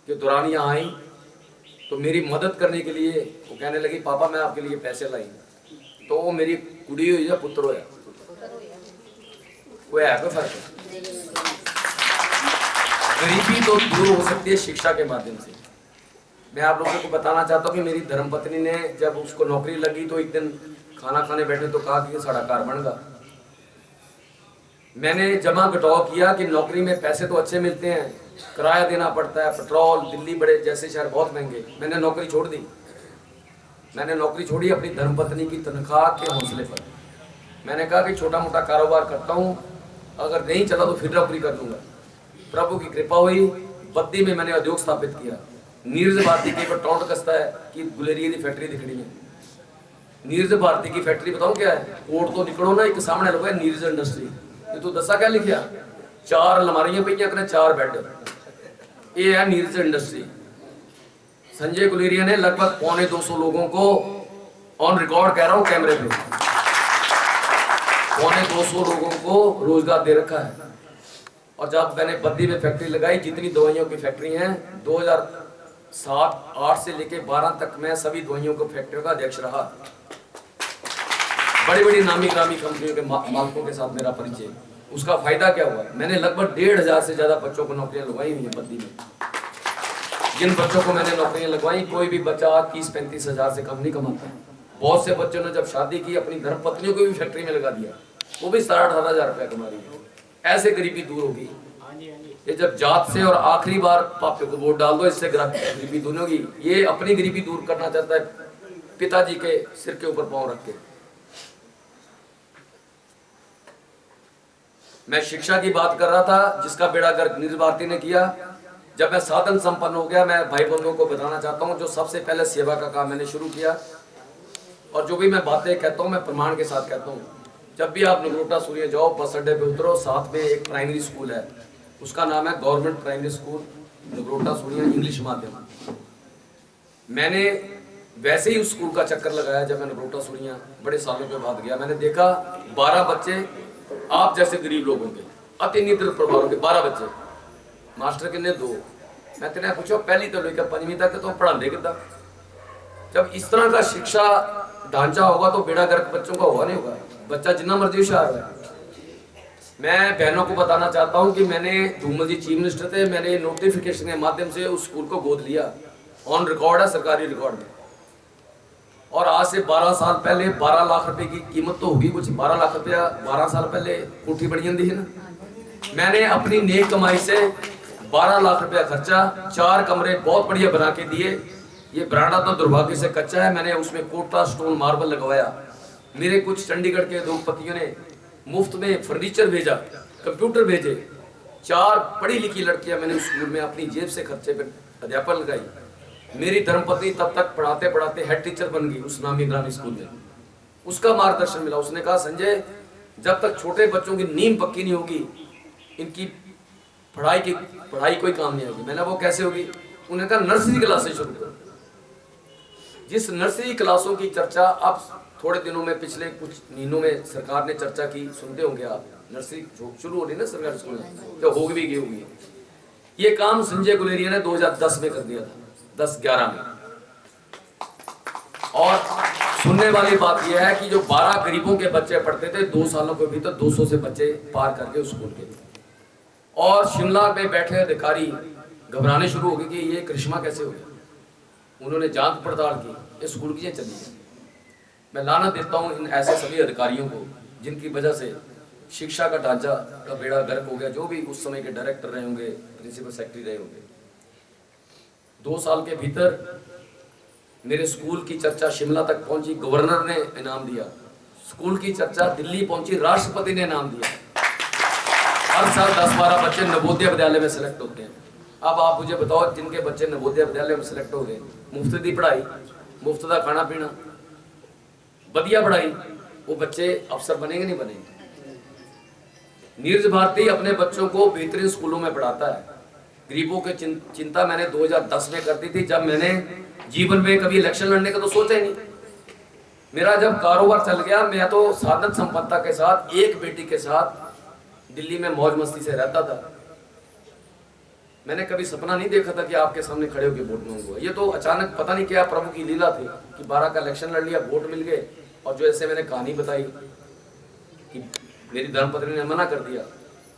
के दौरान यहाँ आई तो मेरी मदद करने के लिए वो कहने लगी पापा मैं आपके लिए पैसे लाई। तो वो मेरी कुड़ी हुई या पुत्र होया, वो है कोई फर्क? गरीबी तो दूर हो सकती है शिक्षा के माध्यम से। मैं आप लोगों को बताना चाहता हूँ कि मेरी धर्मपत्नी ने जब उसको नौकरी लगी तो एक दिन खाना खाने बैठे तो कहा कि ये सड़ाकार बनगा। मैंने जमा घटाव किया कि नौकरी में पैसे तो अच्छे मिलते हैं, किराया देना पड़ता है, पेट्रोल, दिल्ली बड़े जैसे शहर बहुत महंगे। मैंने नौकरी छोड़ दी। मैंने नौकरी छोड़ी अपनी धर्मपत्नी की तनख्वाह के हौसले पर। मैंने कहा कि छोटा मोटा कारोबार करता हूँ, अगर नहीं चला तो फिर नौकरी कर लूँगा। प्रभु की कृपा हुई, बद्दी में मैंने उद्योग स्थापित किया। नीरज भारती के ऊपर टौंट कसता है कि गुलेरिया की फैक्ट्री दिखनी है। नीरज भारती की फैक्ट्री बताऊँ क्या है? कोर्ट तो निकलो ना, एक सामने लगा नीरज इंडस्ट्री। ये तो दसा क्या लिखा, 4 अलमारियां पे 4 बेड, ये है नीरज इंडस्ट्री। संजय गुलेरिया ने लगभग 250 लोगों को ऑन रिकॉर्ड कह रहा हूँ कैमरे पे, 250 लोगों को रोजगार दे रखा है। और जब मैंने बद्दी में फैक्ट्री लगाई, जितनी दवाइयों की फैक्ट्री हैं, 2007-8 से लेके 12 तक मैं सभी दवाइयों को फैक्ट्रियों का अध्यक्ष रहा। बड़ी बड़ी नामी ग्रामी कंपनियों के मालिकों के साथ मेरा परिचय। उसका फायदा क्या हुआ? मैंने लगभग 1,500 से ज्यादा बच्चों को नौकरियां लगवाई हुई हैं बद्दी में। जिन बच्चों को मैंने नौकरियां लगवाई, कोई भी बच्चा 30-35 हजार से कम नहीं कमाता। बहुत से बच्चों ने जब शादी की अपनी धर्मपत्नियों को भी फैक्ट्री में लगा दिया, वो भी 17-18 हजार रुपया कमा रही है। ऐसे गरीबी दूर होगी। ये जब जात से और आखिरी बार पापे को वोट डाल दो, इससे गरीबी दूर होगी। ये अपनी गरीबी दूर करना चाहता है पिताजी के सिर के ऊपर पांव रख के। मैं शिक्षा की बात कर रहा था, जिसका बेड़ा गर्क नीरज भारती ने किया। जब मैं साधन संपन्न हो गया, मैं भाई बंधुओं को बताना चाहता हूँ, जो सबसे पहले सेवा का काम मैंने शुरू किया। और जो भी मैं बातें कहता हूँ मैं प्रमाण के साथ कहता हूँ। जब भी आप नगरोटा सूर्य जाओ, बस अड्डे पे उतरो, साथ में एक प्राइमरी स्कूल है, उसका नाम है गवर्नमेंट प्राइमरी स्कूल नगरोटा सूर्य इंग्लिश माध्यम। मैंने वैसे ही उस स्कूल का चक्कर लगाया। जब मैं नगरोटा सूर्य बड़े सालों के बाद गया, मैंने देखा 12 बच्चे आप जैसे गरीब लोगों के, अति निद्र परिवारों के 12 बच्चे। मास्टर किन्ने 2। मैं तेने पूछो पहली तो लेकर 5वीं तक तो पढ़ाते कितना। जब इस तरह का शिक्षा ढांचा होगा तो बेड़ा गर्क बच्चों का होगा नहीं होगा। बच्चा जितना मर्जी होशियार है। मैं बहनों को बताना चाहता हूं कि मैंने धूमल जी चीफ मिनिस्टर थे, मैंने नोटिफिकेशन के माध्यम से उस स्कूल को गोद लिया, ऑन रिकॉर्ड है, सरकारी रिकॉर्ड में। और आज से 12 साल पहले 12 लाख रुपए की कीमत तो होगी कुछ, 12 लाख रुपया 12 साल पहले कोठी बड़ी जंदी है ना। मैंने अपनी नेक कमाई से 12 लाख रुपया खर्चा, 4 कमरे बहुत बढ़िया बना के दिए। ये बरांडा तो दुर्भाग्य से कच्चा है, मैंने उसमें कोटा स्टोन मार्बल लगवाया। मेरे कुछ चंडीगढ़ के उद्योगपतियों ने मुफ्त में फर्नीचर भेजा, कंप्यूटर भेजे। 4 पढ़ी लिखी लड़कियां मैंने उस स्कूल में अपनी जेब से खर्चे पर अध्यापन लगाई। मेरी धर्मपत्नी तब तक पढ़ाते पढ़ाते हेड टीचर बन गई उस नामी ग्रामीण स्कूल में। उसका मार्गदर्शन मिला। उसने कहा संजय, जब तक छोटे बच्चों की नींव पक्की नहीं होगी, इनकी पढ़ाई कोई काम नहीं होगी। मैंने वो कैसे होगी? उन्होंने कहा नर्सरी क्लास से शुरू करो। जिस नर्सरी क्लासों की चर्चा अब थोड़े दिनों में, पिछले कुछ महीनों में सरकार ने चर्चा की, सुनते होंगे आप, नर्सरी शुरू हो रही ना सरकारी स्कूल में, तो हो भी गई होगी। ये काम संजय गुलेरिया ने 2010 में कर दिया था, 10-11 में। और सुनने वाली बात यह है कि जो 12 गरीबों के बच्चे पढ़ते थे, 2 सालों के भीतर 200 से बच्चे पार करके उस स्कूल के। और शिमला में बैठे अधिकारी घबराने शुरू हो गए कि ये करिश्मा कैसे हो गया। उन्होंने जांच पड़ताल की, ये स्कूल की चली है। मैं लाना देता हूँ इन ऐसे सभी अधिकारियों को जिनकी वजह से शिक्षा का ढांचा का बेड़ा गर्क हो गया। जो भी उस समय के डायरेक्टर रहे होंगे, प्रिंसिपल सेक्रेटरी रहे होंगे, 2 साल के भीतर मेरे स्कूल की चर्चा शिमला तक पहुंची, गवर्नर ने इनाम दिया। स्कूल की चर्चा दिल्ली पहुंची, राष्ट्रपति ने इनाम दिया। हर साल 10-12 बच्चे नवोदय विद्यालय में सेलेक्ट होते हैं। अब आप मुझे बताओ, जिनके बच्चे नवोदय विद्यालय में सेलेक्ट हो गए, मुफ्त दी पढ़ाई, मुफ्त का खाना पीना, बढ़िया पढ़ाई, वो बच्चे अफसर बनेंगे नहीं बनेंगे? नीरज भारती अपने बच्चों को बेहतरीन स्कूलों में पढ़ाता है। गरीबों की चिंता मैंने 2010 में कर दी थी, जब मैंने जीवन में कभी इलेक्शन लड़ने का तो सोचा ही नहीं। मेरा जब कारोबार चल गया, मैं तो साधन संपन्नता के साथ, एक बेटी के साथ दिल्ली में मौज मस्ती से रहता था। मैंने कभी सपना नहीं देखा था कि आपके सामने खड़े होकर वोट मांगूंगा। ये तो अचानक पता नहीं क्या प्रभु की लीला थी कि 12 का इलेक्शन लड़ लिया, वोट मिल गए। और जो ऐसे मैंने कहानी बताई कि मेरी धर्मपत्नी ने मना कर दिया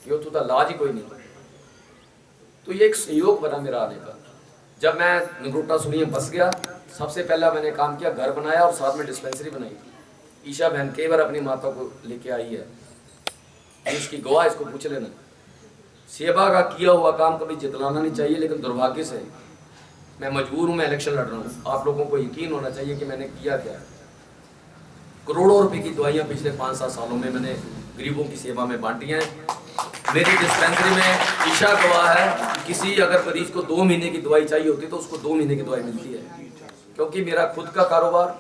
कि तो लाज ही कोई नहीं, तो ये एक संयोग बना मेरा आने का। जब मैं नगरोटा सुनिए बस गया, सबसे पहला मैंने काम किया, घर बनाया और साथ में डिस्पेंसरी बनाई। ईशा बहन कई बार अपनी माता को लेके आई है, इसकी गवाह, इसको पूछ लेना। सेवा का किया हुआ काम कभी जितलाना नहीं चाहिए, लेकिन दुर्भाग्य से मैं मजबूर हूँ, मैं इलेक्शन लड़ रहा हूँ। आप लोगों को यकीन होना चाहिए कि मैंने किया क्या। करोड़ों रुपए की दवाइयाँ पिछले 5-7 सालों में मैंने गरीबों की सेवा में बांटी हैं। मेरी डिस्पेंसरी में ईशा गवाह है, किसी अगर मरीज को 2 महीने की दवाई चाहिए होती तो उसको 2 महीने की दवाई मिलती है। क्योंकि मेरा खुद का कारोबार,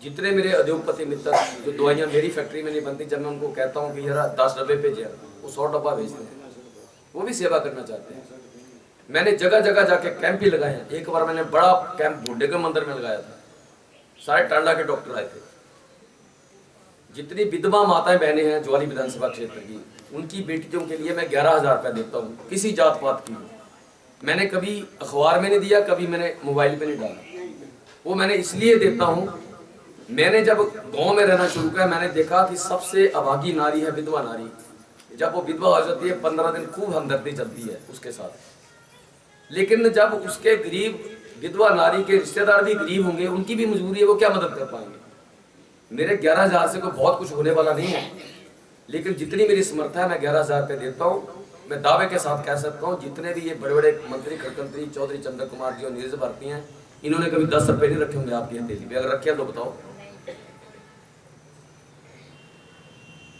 जितने मेरे उद्योगपति मित्र, जो दवाइयाँ मेरी फैक्ट्री में नहीं बनती, जब मैं उनको कहता हूँ कि यार 10 डब्बे भेजे, वो 100 डब्बा भेजते हैं। वो भी सेवा करना चाहते हैं। मैंने जगह जगह जाके कैंप भी लगाए हैं। एक बार मैंने बड़ा कैंप भोडेगर मंदिर में लगाया था, सारे टांडा के डॉक्टर आए थे। जितनी विधवा माताएं बहनें हैं ज्वाली विधानसभा क्षेत्र की, उनकी बेटियों के लिए मैं 11,000 रुपया देता हूँ, किसी जात पात की। मैंने कभी अखबार में नहीं दिया, कभी मैंने मोबाइल पे नहीं डाला। वो मैंने इसलिए देता हूँ, मैंने जब गाँव में रहना शुरू किया, मैंने देखा कि सबसे अभागी नारी है विधवा नारी। जब वो विधवा हो जाती है, 15 दिन खूब हमदर्दी चलती है उसके साथ। लेकिन जब उसके गरीब विधवा नारी के रिश्तेदार भी गरीब होंगे, उनकी भी मजबूरी है, वो क्या मदद कर पाएंगे। मेरे 11,000 से कोई बहुत कुछ होने वाला नहीं है, लेकिन जितनी मेरी समर्थ है मैं 11,000 रुपये देता हूँ। मैं दावे के साथ कह सकता हूँ, जितने भी ये बड़े बड़े मंत्री, खड़गंत्री, चौधरी चंद्र कुमार जी और नीरज भारती हैं, इन्होंने कभी 10 रुपये नहीं रखे होंगे आपकी हथेली पे। अगर रखे तो बताओ।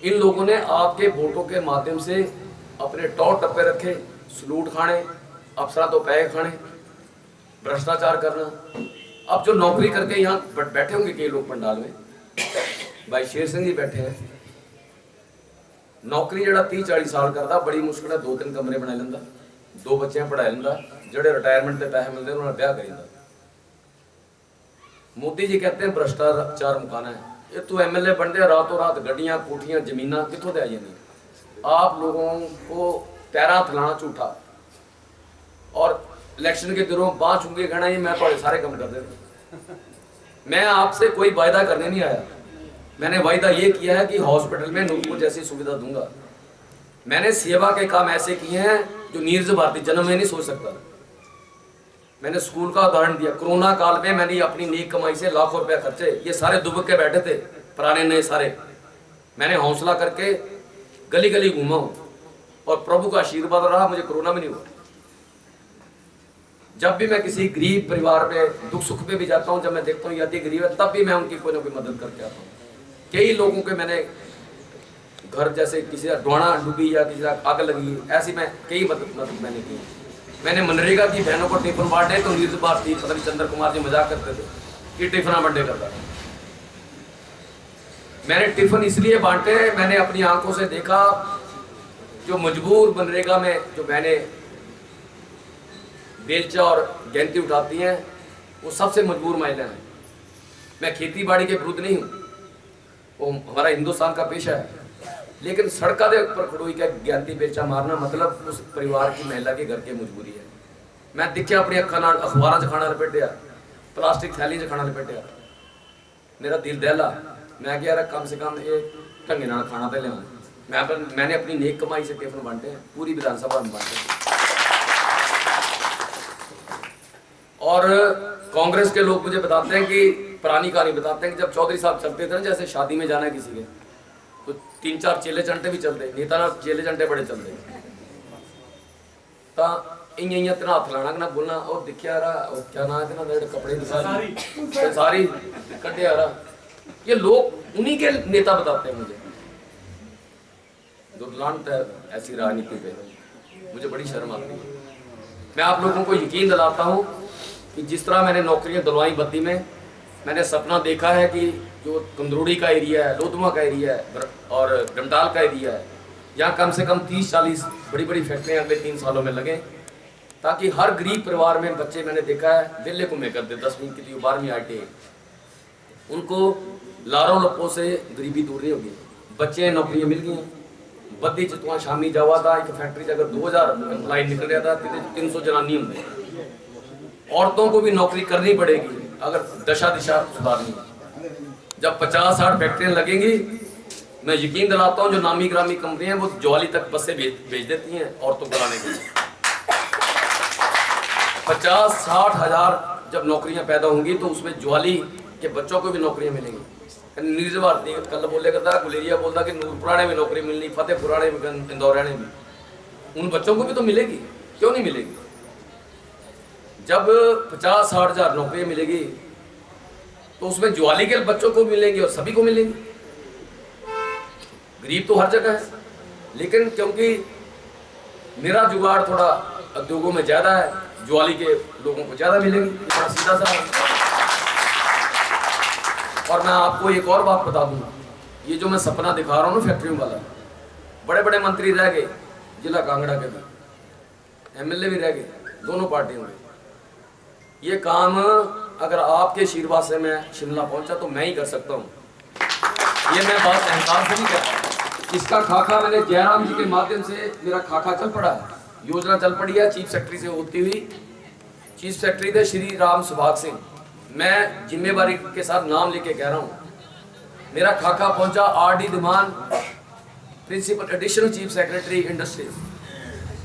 इन लोगों ने आपके वोटों के माध्यम से अपने टॉप टप्पे रखे, सलूट खाने, अफसरा तो पैसे खाने, भ्रष्टाचार करना। अब जो नौकरी करके यहाँ बैठे होंगे कई लोग पंडाल में, भाई शेर सिंह जी बैठे हैं, नौकरी जड़ा 30-40 साल करता, बड़ी मुश्किल है 2-3 कमरे बना लेंदा, 2 बच्चे पढ़ा लेंदा, जड़े रिटायरमेंट के पैसे मिलते उन्होंने ब्याह करेंदा। मोदी जी कहते हैं भ्रष्टाचार मुकाना है। ये तो MLA बनते हैं रातों रात, गड्डियां, कोठियां, जमीना कितों दे आई नहीं। आप लोगों को पैरा थलाना झूठा और इलेक्शन के दिनों बाँह चुंगे कहना ये मैं थोड़े सारे काम कर दे। मैं आपसे कोई वायदा करने नहीं आया। मैंने वायदा ये किया है कि हॉस्पिटल में नूरपुर जैसी सुविधा दूंगा। मैंने सेवा के काम ऐसे किए हैं जो नीरज भारती जन्म में नहीं सोच सकता। मैंने स्कूल का उदाहरण दिया। कोरोना काल में मैंने अपनी नेक कमाई से लाखों रुपया खर्चे, ये सारे दुबक के बैठे थे, पुराने नए सारे। मैंने हौसला करके गली गली घूमा हूं और प्रभु का आशीर्वाद रहा, मुझे कोरोना में नहीं हुआ। जब भी मैं किसी गरीब परिवार में दुख सुख में भी जाता हूं, जब मैं देखता हूं यदि गरीब है, तब भी मैं उनकी कोई ना कोई मदद करके आता हूं। कई लोगों के मैंने घर, जैसे किसी का डोना डूबी या किसी का आग लगी, ऐसी मैं कई मदद मैंने की। मैंने मनरेगा की बहनों को टिफिन बांटे तो नीरज भारती पता नहीं चंद्र कुमार जी मजाक करते थे कि टिफिन बंटे करता। मैंने टिफिन इसलिए बांटे, मैंने अपनी आंखों से देखा जो मजबूर मनरेगा में जो बहनें बेलचा और गेंती उठाती हैं, वो सबसे मजबूर महिला हैं। मैं खेती बाड़ी के विरुद्ध नहीं हूँ, वो हमारा हिंदुस्तान का पेशा है, लेकिन सड़का के ऊपर खड़ोई का गेंती बेलचा मारना मतलब उस परिवार की महिला के घर की मजबूरी है। मैं दिखा अपनी अखा अखबार च खाना लपेटिया, प्लास्टिक थैली च खाना लपेटिया, मेरा दिल दहला। मैं क्या यार कम से कम ये ढंगे नाल खाना तो लिया। मैंने अपनी नेक कमाई से टिफिन बांटे हैं, पूरी विधानसभा में बांटे। और कांग्रेस के लोग मुझे बताते हैं कि पुरानी कहानी बताते हैं कि जब चौधरी साहब चलते थे ना, जैसे शादी में जाना है किसी के, तो 3-4 चेले चंटे भी चलते, नेता चेले चंटे बड़े चलते, इं तेना हथ लाना ना बोलना और दिखा रहा क्या ना है कपड़े सारी कटे आ रहा। ये लोग उन्हीं के नेता बताते हैं मुझे। दुर्लांत है ऐसी राजनीति पे, मुझे बड़ी शर्म आती है। मैं आप लोगों को यकीन दिलाता हूँ कि जिस तरह मैंने नौकरियां दिलवाई बद्दी में, मैंने सपना देखा है कि जो कंदरोड़ी का एरिया है, लोधमा का एरिया है और डमटाल का एरिया है, यहाँ कम से कम 30-40 बड़ी बड़ी फैक्ट्रियाँ अगले 3 सालों में लगें, ताकि हर गरीब परिवार में बच्चे, मैंने देखा है वेले घूमे करते 10वीं की 12वीं ITI, उनको लारों लप्पों से गरीबी दूर नहीं होगी। बच्चे नौकरियाँ मिल गई। बद्दी च तुम शामी जावा था एक फैक्ट्री अगर 2000 एम्प्लॉय निकल रहा था, 300 जनानी होंगे। औरतों को भी नौकरी करनी पड़ेगी अगर दशा दिशा सुधारनी है। जब 50-60 फैक्ट्रियाँ लगेंगी, मैं यकीन दिलाता हूँ जो नामी ग्रामी कंपनियां वो ज्वाली तक बसें भेज देती हैं औरतों को लाने के लिए। 50-60 हज़ार जब नौकरियां पैदा होंगी तो उसमें ज्वाली के बच्चों को भी नौकरियां मिलेंगी। नीरज भारती कल बोले करता, गुलेरिया बोलता कि नूरपुराने में नौकरी मिलनी, फतेहपुराने में, इंदौराने में, उन बच्चों को भी तो मिलेगी, क्यों नहीं मिलेगी? जब 50-60 हज़ार नौकरियां मिलेगी तो उसमें ज्वाली के बच्चों को मिलेंगी और सभी को मिलेंगी। गरीब तो हर जगह है, लेकिन क्योंकि मेरा जुगाड़ थोड़ा उद्योगों में ज़्यादा है, ज्वाली के लोगों को ज़्यादा मिलेंगी। थोड़ा सीधा सा। और मैं आपको एक और बात बता दूँ, ये जो मैं सपना दिखा रहा हूँ ना फैक्ट्रियों वाला, बड़े बड़े मंत्री रह गए, जिला कांगड़ा के भी MLA भी रह गए, दोनों पार्टियों में। ये काम अगर आपके आशीर्वाद से मैं शिमला पहुंचा तो मैं ही कर सकता हूँ। ये मैं बात अहंकार से नहीं कहता। इसका खाका मैंने जयराम जी के माध्यम से, मेरा खाका चल पड़ा है, योजना चल पड़ी है चीफ सेक्रेटरी से होती हुई। चीफ सेक्रेटरी थे श्री राम सुभाग सिंह। मैं जिम्मेवारी के साथ नाम लेके कह रहा हूँ, मेरा खाका पहुंचा RD Dhiman, principal additional chief secretary industry,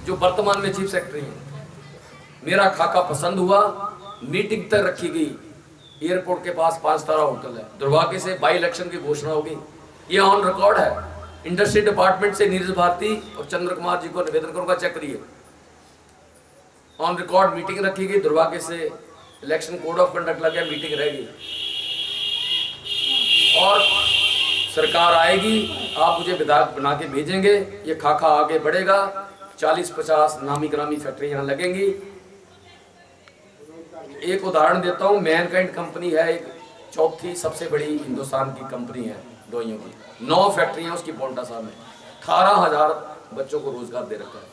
जो वर्तमान में चीफ सेक्रेटरी हैं। मेरा खाका पसंद हुआ, मीटिंग तक रखी गई। एयरपोर्ट के पास 5 तारा होटल है। दुर्भाग्य से बाई इलेक्शन की घोषणा हो गई। ये ऑन रिकॉर्ड है। इंडस्ट्री डिपार्टमेंट से नीरज भारती और चंद्र कुमार जी को निवेदन करूंगा, चेक करिए। ऑन रिकॉर्ड मीटिंग रखी गई। दुर्भाग्य से इलेक्शन कोड ऑफ कंडक्ट लग गया, मीटिंग रह गई। और सरकार आएगी, आप मुझे विधायक बना के भेजेंगे, ये खाका आगे बढ़ेगा। 40-50 नामी ग्रामी फैक्ट्री यहाँ लगेंगी। एक उदाहरण देता हूँ, मैनकाइंड कंपनी है, एक चौथी सबसे बड़ी हिंदुस्तान की कंपनी है दवाइयों की। 9 फैक्ट्रियाँ उसकी पोल्टा साहब में, 18,000 बच्चों को रोजगार दे रखा है।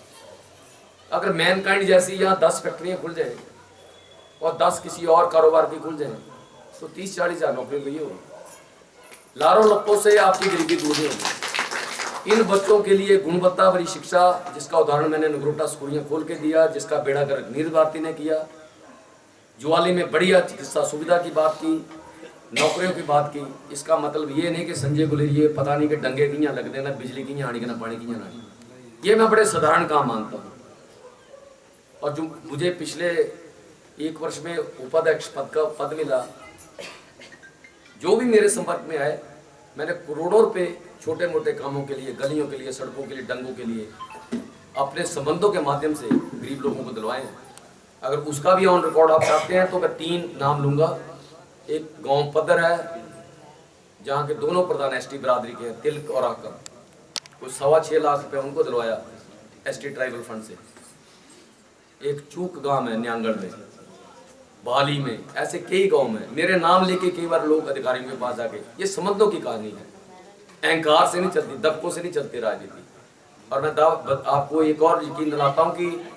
अगर मैनकाइंड जैसी यहाँ 10 फैक्ट्रियाँ खुल जाए और 10 किसी और कारोबार की खुल जाए तो 30-40 हज़ार नौकरी हुई होगी। लारों लप्पों से आपकी गरीबी दूर नहीं होगी। इन बच्चों के लिए गुणवत्ता भरी शिक्षा, जिसका उदाहरण मैंने नगरोटा स्कूलियाँ खोल के दिया, जिसका बेड़ा गर्क नीरज भारती ने किया। ज्वाली में बढ़िया चिकित्सा सुविधा की बात की। नौकरियों की बात की, इसका मतलब ये नहीं कि संजय गुलेरिया पता नहीं कि डंगे कियाँ लग देना, बिजली कियाँ आनी, ना पानी कियाँ आनी। ये मैं बड़े साधारण काम मानता हूँ। और जो मुझे पिछले 1 वर्ष में उपाध्यक्ष पद का पद मिला, जो भी मेरे संपर्क में आए, मैंने करोड़ों रुपए छोटे मोटे कामों के लिए, गलियों के लिए, सड़कों के लिए, डंगों के लिए अपने संबंधों के माध्यम से गरीब लोगों को दिलवाए हैं। अगर उसका भी ऑन रिकॉर्ड आप चाहते हैं तो मैं 3 नाम लूँगा। एक गांव पदर है जहाँ के दोनों प्रधान एसटी बरादरी के हैं, तिलक और आकर, कुछ 6.25 लाख रुपए उनको दिलवाया एसटी ट्राइबल फंड से। एक चूक गांव है न्यांगड़ में, बाली में, ऐसे कई गांव में मेरे नाम लेके कई बार लोग अधिकारियों के पास जाके, ये संबंधों की कहानी है, अहंकार से नहीं चलती, दबकों से नहीं चलती राजनीति। और मैं आपको एक और यकीन दिलाता हूँ कि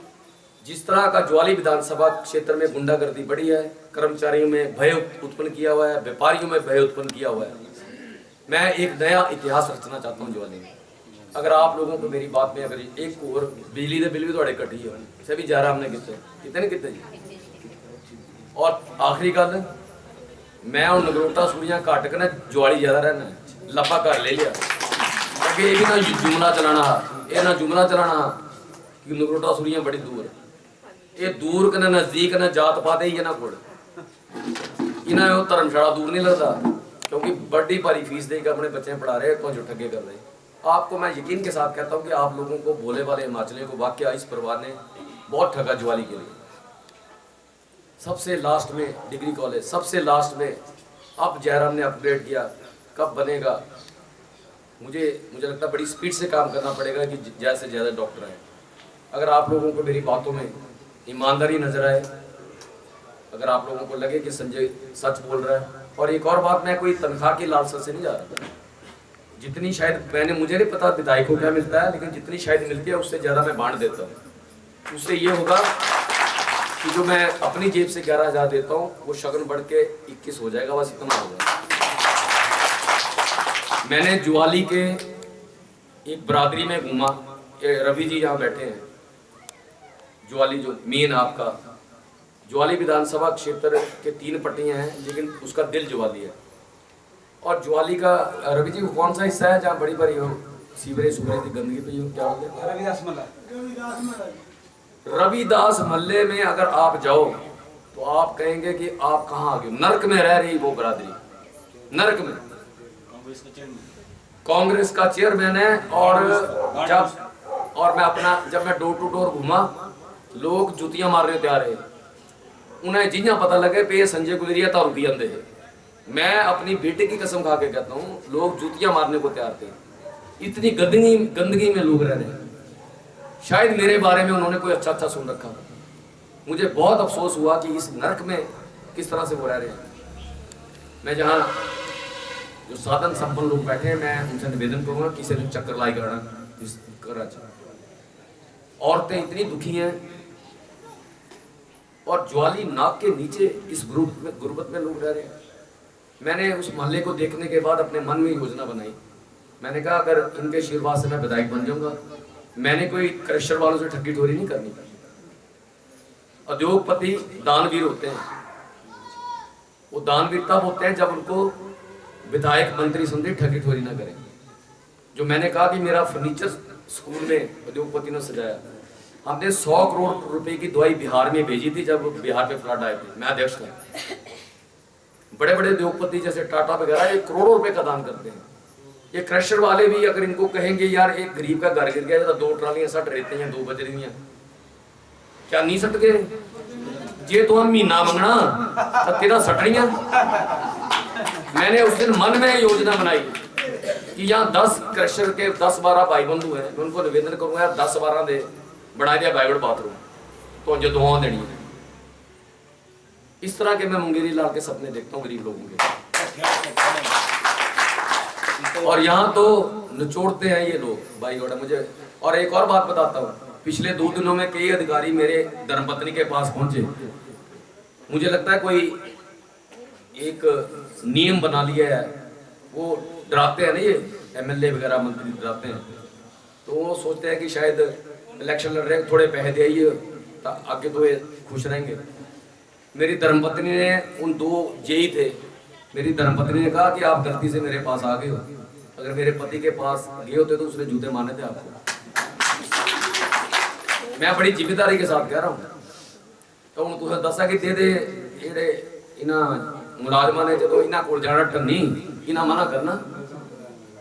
जिस तरह का ज्वाली विधानसभा क्षेत्र में गुंडागर्दी बढ़ी है, कर्मचारियों में भय उत्पन्न किया हुआ है, व्यापारियों में भय उत्पन्न किया हुआ है, मैं एक नया इतिहास रचना चाहता हूँ ज्वाली में। अगर आप लोगों को मेरी बात में अगर एक और बिजली के बिल भी थोड़े कटी है, सभी जा रहा हमने कितने जी। और आखिरी गल, मैं और नगरोटा सूरियां घट के ना ज्वाली ज्यादा रहना, लपा घर ले लिया अगे, ये भी ना जुमला चलाना, ये ना जुमला चलाना कि नगरोटा सूरियां बड़ी दूर है, ये दूर के ना नजदीक ना जात पात ही है ना कोड़, इन्हें धर्मशाला दूर नहीं लगता, क्योंकि बड़ी भारी फीस देकर अपने बच्चे पढ़ा रहे तो जो ठगे कर रहे। आपको मैं यकीन के साथ कहता हूँ कि आप लोगों को, भोले वाले हिमाचलियों को वाकया इस परिवार ने बहुत ठगा ज्वाली के लिए। सबसे लास्ट में डिग्री कॉलेज, सबसे लास्ट में अब जयराम ने अपग्रेड किया, कब बनेगा मुझे लगता है बड़ी स्पीड से काम करना पड़ेगा कि ज़्यादा से ज़्यादा डॉक्टर आए। अगर आप लोगों को मेरी बातों में ईमानदारी नजर आए, अगर आप लोगों को लगे कि संजय सच बोल रहा है, और एक और बात, मैं कोई तनख्वाह की लालसा से नहीं जा रहा था, जितनी शायद मैंने, मुझे नहीं पता विधायक को क्या मिलता है, लेकिन जितनी शायद मिलती है उससे ज़्यादा मैं बांट देता हूँ। उससे ये होगा कि जो मैं अपनी जेब से 11,000 देता हूँ वो शगन बढ़ के 21 हो जाएगा, बस इतना होगा। मैंने ज्वाली के एक बरादरी में घूमा, रवि जी यहाँ बैठे हैं, ज्वाली जो मेन आपका ज्वाली विधानसभा क्षेत्र के 3 पट्टियाँ हैं, लेकिन उसका दिल ज्वाली है। और ज्वाली का रवि जी कौन सा हिस्सा है जहाँ बड़ी बड़ी सीवरेज की गंदगी पे क्या बोलते हैं? रविदास मल्ले में अगर आप जाओ तो आप कहेंगे कि आप कहाँ आ गए, नर्क में रह रही वो बरादरी, नर्क में। कांग्रेस का चेयरमैन है, और जब मैं डोर टू डोर घूमा, लोग जुतियां मारने तैयार है, उन्हें जिन्हें पता लगे पे संजय गुलेरिया दारू पी आंदे है। मैं अपनी बेटे की कसम खा के कहता हूँ, लोग जुतियां मारने को तैयार थे, इतनी गंदगी में लोग रह रहे हैं। शायद मेरे बारे में उन्होंने कोई अच्छा सुन रखा। मुझे बहुत अफसोस हुआ कि इस नर्क में किस तरह से वो रह रहे हैं। मैं जहाँ जो साधन संपन्न लोग बैठे हैं, मैं उनसे निवेदन करूँगा किसी ने चक्कर लाई करना। औरतें इतनी दुखी हैं, और ज्वाली नाक के नीचे इस गुर्बत में लोग रह रहे हैं। मैंने उस मोहल्ले को देखने के बाद अपने मन में योजना बनाई। मैंने कहा अगर इनके आशीर्वाद से मैं विधायक बन जाऊंगा, मैंने कोई क्रशर वालों से ठगी ठोरी नहीं करनी। उद्योगपति दानवीर होते हैं, वो दानवीर तब होते हैं जब उनको विधायक मंत्री समझे ठगी ठोरी ना करें। जो मैंने कहा कि मेरा फर्नीचर स्कूल में उद्योगपति ने सजाया, हमने 100 करोड़ रुपए की दवाई बिहार में भेजी थी जब बिहार में फ्लड आए थे, मैं अध्यक्ष था। बड़े बड़े उद्योगपति जैसे टाटा वगैरह 1 करोड़ रुपए का दान करते हैं। ये क्रशर वाले भी अगर इनको कहेंगे यार एक गरीब का घर गिर गया तो 2 ट्रालियां सट रहते हैं, 2 बज रही हैं, क्या नहीं सट गए? जे तो हम महीना मंगना तो तेरा सट रही। मैंने उस दिन मन में योजना बनाई कि यहाँ 10 क्रशर के 10-12 भाई बंधु हैं, मैं उनको निवेदन करूंगा यार 10-12 दे बना दिया प्राइवेट बाथरूम, तो जो दुआएं देनी है। इस तरह के मैं मुंगेरी लाल के सपने देखता हूँ गरीब लोगों के। और यहाँ तो निचोड़ते हैं ये लोग भाई गोड़ा मुझे। और एक और बात बताता हूँ, पिछले 2 दिनों में कई अधिकारी मेरे धर्मपत्नी के पास पहुंचे। मुझे लगता है कोई एक नियम बना लिया है, वो डराते हैं ना, ये एमएलए वगैरह मंत्री डराते हैं, तो वो सोचते हैं कि शायद इलेक्शन लड़ रहे हैं, थोड़े पैसे दे आइए आगे तो ये खुश रहेंगे। मेरी धर्मपत्नी ने उन 2 जेई थे मेरी धर्मपत्नी ने कहा कि आप गलती से मेरे पास आ गए हो, अगर मेरे पति के पास गए होते तो उसने जूते मारने थे आपको। मैं बड़ी जिम्मेदारी के साथ कह रहा हूँ। तो हूँ तुसें दसा कि दे जेडे इन्हां मुलाजमां ने जो इन्हां कोल जाना टन्नी इन्हां मना करना,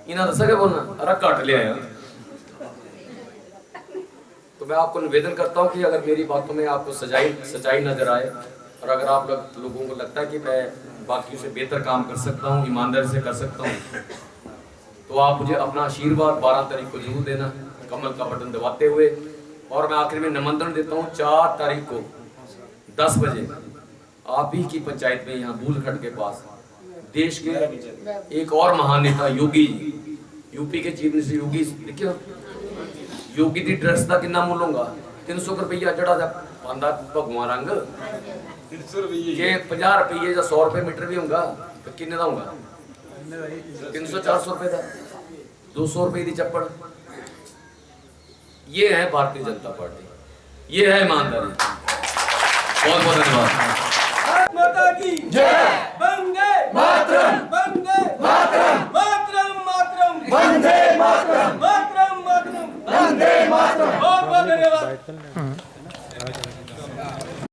इन्हां दसा के बोलना अरे कट ले आया। तो मैं आपको निवेदन करता हूँ कि अगर मेरी बातों में आपको सच्चाई नजर आए और अगर आप लोगों को लगता है कि मैं बाकियों से बेहतर काम कर सकता हूँ, ईमानदारी से कर सकता हूँ, तो आप मुझे अपना आशीर्वाद 12 तारीख को जरूर देना, कमल का बटन दबाते हुए। और मैं आखिर में निमंत्रण देता हूँ 4 तारीख को 10 बजे आप ही की पंचायत में यहाँ बूलखट के पास देश के एक और महान नेता योगी जी, यूपी के चीफ मिनिस्टर योगी, देखियो योगी की ड्रेस का कितना मुल होगा 300 रुपया जड़ा पांदा भगवा रंग, 300 रुपये ये 50 रुपये या 100 रुपये मीटर भी होगा तो किन्ने का होगा 300-400 रुपये का 200 रुपये की चप्पड़। ये है भारतीय जनता पार्टी, ये है ईमानदारी। बहुत बहुत धन्यवाद। माता की जय। वंदे मातरम, वंदे मातरम, मातरम मातरम, वंदे मातरम, मातरम मातरम, वंदे मातरम। बहुत बहुत धन्यवाद।